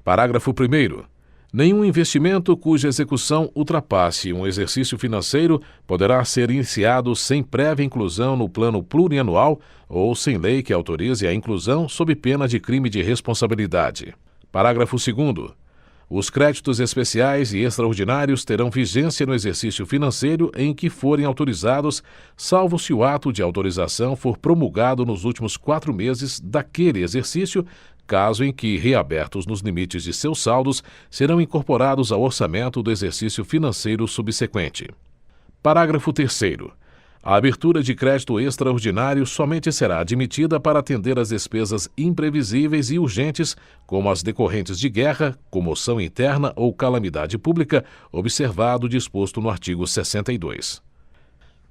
Parágrafo 1º. Nenhum investimento cuja execução ultrapasse um exercício financeiro poderá ser iniciado sem prévia inclusão no plano plurianual ou sem lei que autorize a inclusão sob pena de crime de responsabilidade. Parágrafo 2º. Os créditos especiais e extraordinários terão vigência no exercício financeiro em que forem autorizados, salvo se o ato de autorização for promulgado nos últimos 4 meses daquele exercício, caso em que, reabertos nos limites de seus saldos, serão incorporados ao orçamento do exercício financeiro subsequente. Parágrafo 3º. A abertura de crédito extraordinário somente será admitida para atender às despesas imprevisíveis e urgentes, como as decorrentes de guerra, comoção interna ou calamidade pública, observado o disposto no artigo 62.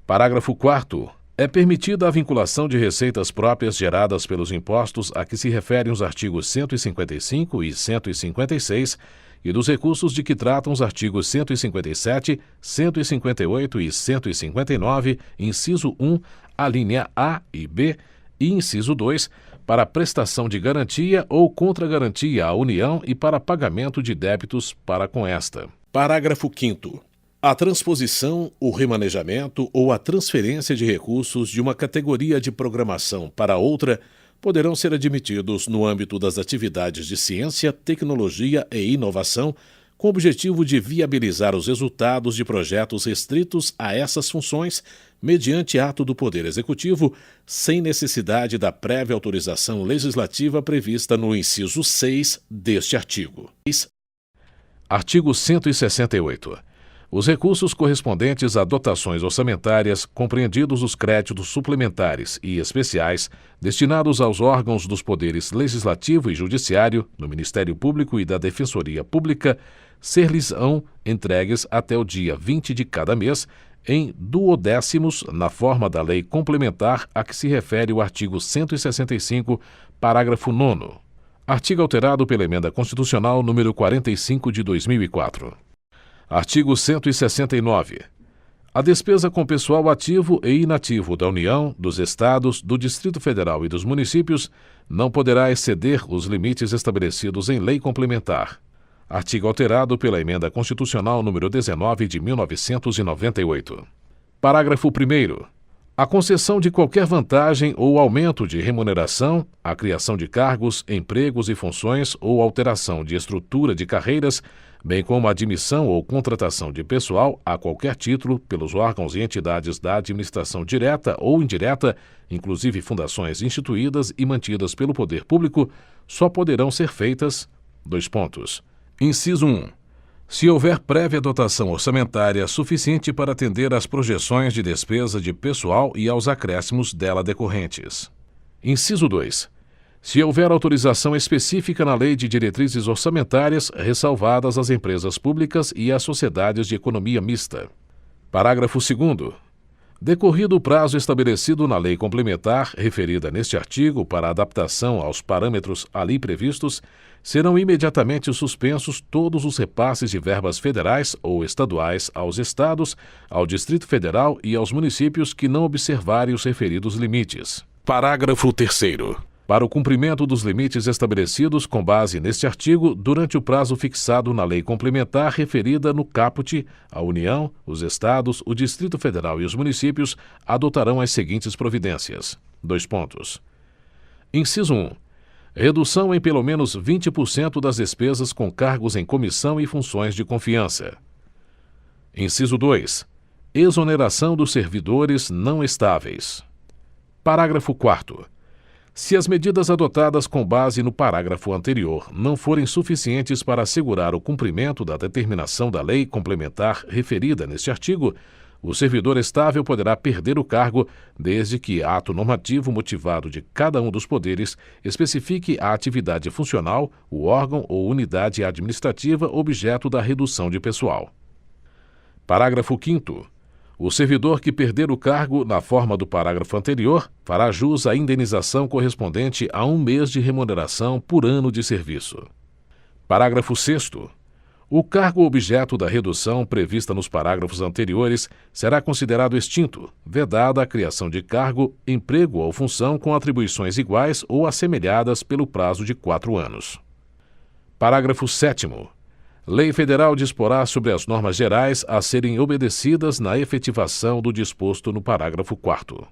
Parágrafo 4º. É permitida a vinculação de receitas próprias geradas pelos impostos a que se referem os artigos 155 e 156 e dos recursos de que tratam os artigos 157, 158 e 159, inciso 1, alínea A e B, e inciso 2, para prestação de garantia ou contragarantia à União e para pagamento de débitos para com esta. Parágrafo 5º. A transposição, o remanejamento ou a transferência de recursos de uma categoria de programação para outra poderão ser admitidos no âmbito das atividades de ciência, tecnologia e inovação, com o objetivo de viabilizar os resultados de projetos restritos a essas funções, mediante ato do Poder Executivo, sem necessidade da prévia autorização legislativa prevista no inciso 6 deste artigo. Artigo 168. Os recursos correspondentes a dotações orçamentárias, compreendidos os créditos suplementares e especiais, destinados aos órgãos dos poderes legislativo e judiciário, do Ministério Público e da Defensoria Pública, ser-lhes-ão entregues até o dia 20 de cada mês, em duodécimos, na forma da lei complementar a que se refere o artigo 165, parágrafo 9º. Artigo alterado pela Emenda Constitucional número 45 de 2004. Artigo 169. A despesa com pessoal ativo e inativo da União, dos Estados, do Distrito Federal e dos municípios não poderá exceder os limites estabelecidos em lei complementar. Artigo alterado pela Emenda Constitucional número 19 de 1998. Parágrafo 1º. A concessão de qualquer vantagem ou aumento de remuneração, a criação de cargos, empregos e funções ou alteração de estrutura de carreiras, bem como a admissão ou contratação de pessoal a qualquer título pelos órgãos e entidades da administração direta ou indireta, inclusive fundações instituídas e mantidas pelo poder público, só poderão ser feitas: Inciso 1. Se houver prévia dotação orçamentária suficiente para atender às projeções de despesa de pessoal e aos acréscimos dela decorrentes. Inciso 2. Se houver autorização específica na Lei de Diretrizes Orçamentárias, ressalvadas as empresas públicas e as sociedades de economia mista. Parágrafo 2º. Decorrido o prazo estabelecido na lei complementar referida neste artigo para adaptação aos parâmetros ali previstos, serão imediatamente suspensos todos os repasses de verbas federais ou estaduais aos estados, ao Distrito Federal e aos municípios que não observarem os referidos limites. Parágrafo 3º. Para o cumprimento dos limites estabelecidos com base neste artigo, durante o prazo fixado na lei complementar referida no caput, a União, os Estados, o Distrito Federal e os municípios adotarão as seguintes providências. Inciso 1. Redução em pelo menos 20% das despesas com cargos em comissão e funções de confiança. Inciso 2. Exoneração dos servidores não estáveis. Parágrafo 4º. Se as medidas adotadas com base no parágrafo anterior não forem suficientes para assegurar o cumprimento da determinação da lei complementar referida neste artigo, o servidor estável poderá perder o cargo, desde que ato normativo motivado de cada um dos poderes especifique a atividade funcional, o órgão ou unidade administrativa objeto da redução de pessoal. Parágrafo 5º. O servidor que perder o cargo na forma do parágrafo anterior fará jus à indenização correspondente a 1 mês de remuneração por ano de serviço. Parágrafo 6º. O cargo objeto da redução prevista nos parágrafos anteriores será considerado extinto, vedada a criação de cargo, emprego ou função com atribuições iguais ou assemelhadas pelo prazo de 4 anos. Parágrafo 7º. Lei Federal disporá sobre as normas gerais a serem obedecidas na efetivação do disposto no parágrafo 4º.